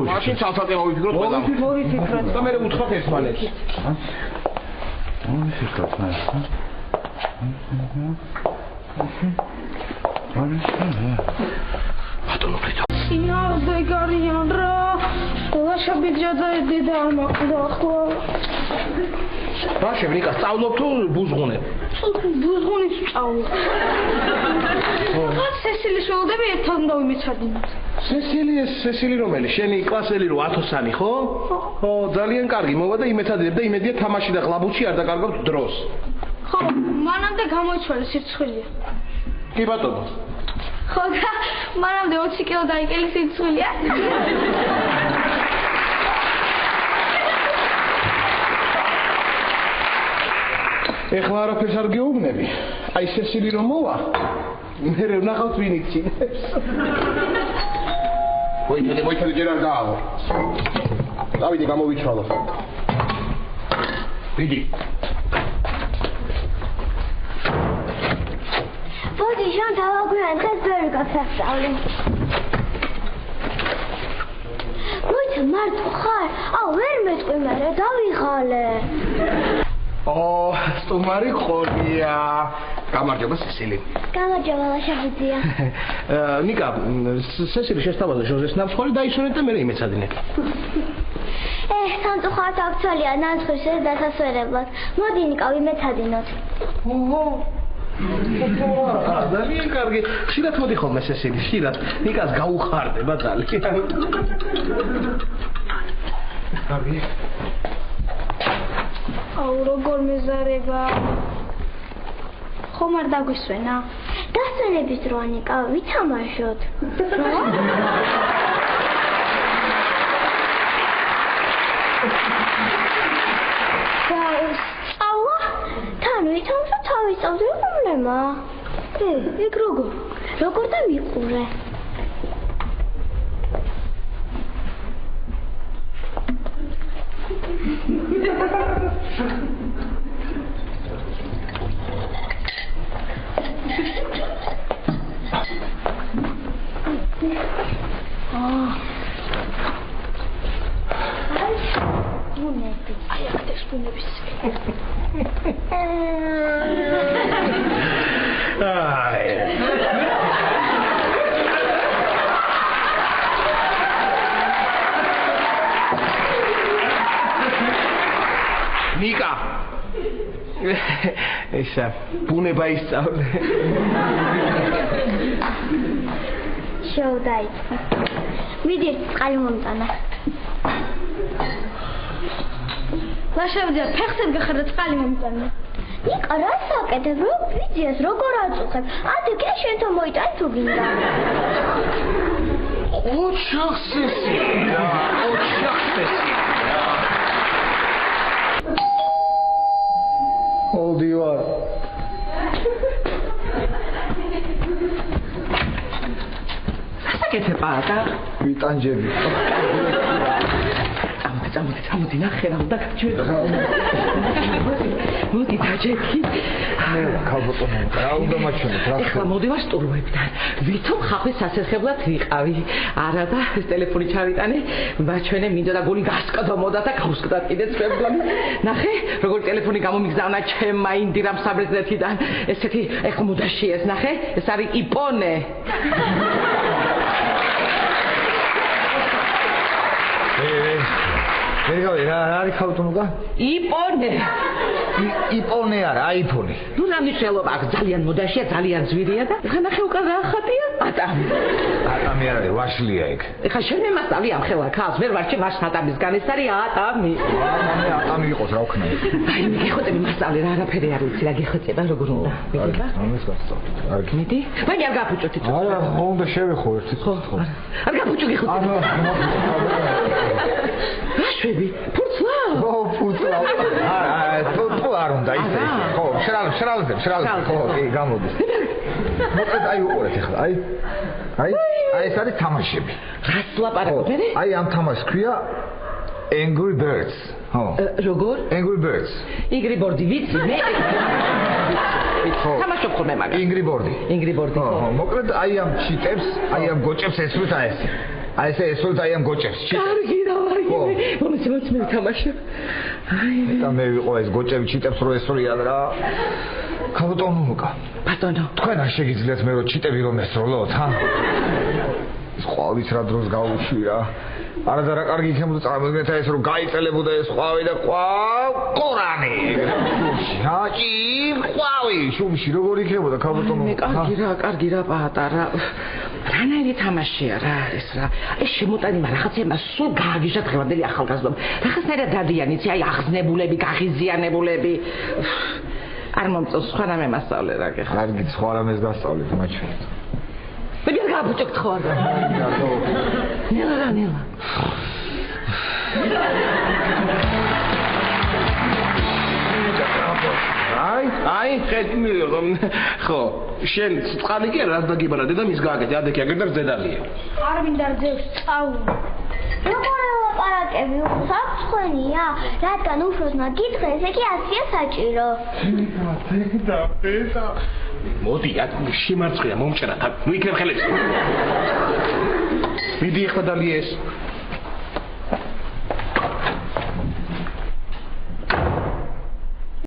მაშინ ცალ-ცალკე მოვიფიქროთ ყველა. მოვიფიქროთ. და მე ვუთხრათ ერთმანეთს. მოვიფიქროთ მე. ბატონო ფრიდო. სინავზე გარიან რა. ლაშაბი ჯაძაედი და არ მაყდა ხო. ბავშვები, ნიკა, სწავლობ თუ ბუზღუნებ? ბუზღუნის სწავლობ. ხოთ სესილის ველოდები ერთად უნდა ვიმეცადინოთ. სესილი რომელი? შენი კლასელი რო ათოსანი, ხო? ხო, ძალიან კარგი. მოვა და იმეცადინებ და იმედია თამაში და ყლაბუჩი არ დაკარგავთ დროს. ხო, მანამდე გამოიცვალე სირცხვილია. კი ბატონო. ხო და მანამდე 20 კილო დაიკელი სირცხვილია. ეხლა არაფერს არ გეუბნები. აი სესილი რომ მოვა, მე ვნახავთ ვინ იცინებს. მოიცადე ჯერ არ დაავალ. დავიდი გამოვიცვალო. ვიდი. მოდი შენ დავაგვიან და ძველი გასასწავლი. მოიცა მარტო ხარ? ვერ მეტყვი მე დავიღალე. სტუმარი ხორია. გამარჯობა სესილი. გამარჯობა ლაშაბუძია. ნიკა, სესილი შესთავაზა ჟოზეს ნამსხოლი დაისვენეთ და მე იმეცადინებ. სამწუხაროდ აქცვალია ნამსხლის დასასვენებლად. მოდი ნიკა ვიმეცადინოთ. ძალიან კარგი. ხშირად მოდი ხოლმე სესილი, ხშირად. ნიკას გაუხარდება ძალიან. კარგი. როგორ მეზარება? ხომ არ დაგვისვენა? დასვენების დროა ნიკა, ვითამაშოთ. სწავლა? თან ვითამაშო თავის სწავლზე პრობლემა. ეგ როგორ და მიყურე? აი აქ დესპუნების. ნიკა ესა ბუნება ისწავლე. შევდაიწყო. მიდი წყალი მომწანა. ლაშევდია ფეხზე გახარდა წყალი მომწანა. ნიკა რას აკეთებ? რო ვიძიას როგორ აწუხებ? ადე კი შენ თო მოიტან თუ გინდა. ოჩახსესი. ოჩახსესი. Old you are. საკეთე პატა. ვიტანჯები. წამოდი ნახე რა უნდა გაჩვენო. მოდი დაჯექი. ქალბატონო, რა უნდა მაჩვენოთ რა? ეხლა მოდი ვასტურვებთან. ვითომ ხახვი სასერხებლად ვიყავი. არა და ეს ტელეფონი ჩავიტანე, მაჩვენე მინდოდა გული გასკდომოდა და გავსკდა კიდე წვებდონი. ნახე, როგორი ტელეფონი გამომიგზავნა ჩემმა ინდირამ საბრეზნეთიდან. ესეთი ეხლა მოდაში ეს ნახე, ეს არის იპონე. რა არის ქალბატონო? იპონე. იპონე არა, აიფონი. ნუ რა მნიშვნელობა აქვს? ძალიან მოდაშია, ძალიან ძვირია და ეხლა ნახე უკან რა ხატია? ატამი. ატამი არ არის, ვაშლია ეგ. ეხლა შენ მემასწავლე ამ ხელა ქალს, ვერ ვარჩი მას ატამისგან, ეს არის ატამი. ატამი იყოს რა ვქნა. აი, გეხოწები მასწავლე რა არაფერი არ ვიცი, რა გეხოწება როგორ უნდა. მიგება? ამას გასწავლე. არ მიდი? მაინც არ გაფუჭოთ თვითონ. არა, უნდა შევეხო ერთი ხო. არ გაფუჭო გეხოწება. შვები, ფურცლა. ო, ფურცლა. თუ არ უნდა ისე. ხო, შრალზე. ხო, კი, გამოდის. მოკლედ აი უყურეთ ახლა. აი ეს არის თამაშები. რას ლაპარაკობ მე? აი ამ თამაშს ქვია Angry Birds. ხო. როგორ? Angry Birds. Angry Birds ვიცი მე. თამაშობ ხოლმე მაგას. Angry Birds. ხო. მოკლედ აი ამ ჩიტებს, აი ამ გოჭებს ესვით აი ესე. აი ესე ესვით აი ამ გოჭებს. კარგი რა ვარ. მომწონს მე თამაშობ. აი და მე ვიყო ეს გოჭები ჩიტებს რო ესვრიან რა. ქალბატონო მოკა. ბატონო. თქვენ არ შეგიძლიათ მე რო ჩიტები რომ ესროლოთ, ჰა? ეს ყვავის რა დროს გაუშვი რა. არა და რა კარგი იქნებოდა წარმოგიდგენთ ეს რომ გაიწელებოდა ეს ყვავი და ყორანი. ჰაჭი, ყვავი, შუმში როგორ იქნებოდა ქალბატონო? კარგი რა პატარა. რანაირი თამაშია რა ეს რა. ეს შემოტანება რაღაცა სულ გააგიჟა დღევანდელი ახალგაზრდობა. რაღაცნაირად დადიანიცი, აი აღზნებულები, გაღიზიანებულები. არ მომწონს სხვა რამე მასწავლე რა გეხა. კარგი სხვა რამეს გასწავლეთ მაჩვენეთ. მე ვერ გაბუჭოთ ხო არა. ნელა. აი, ხო, შენ წყალი კი რა დაგიბარა და მის გააკეთე, ადექი აგერდა ზედალია. არ მინდა ძევს წაულ. როგორ ლაპარაკები უხსაფრთხენია, რადგან უფროსმა გითხრა, ესე კი 100-ია საჭირო. და მოდი, შემარცხია, მომჭრა, ნუ იქნებ ხელებს. მიდი ახლა დალიეს.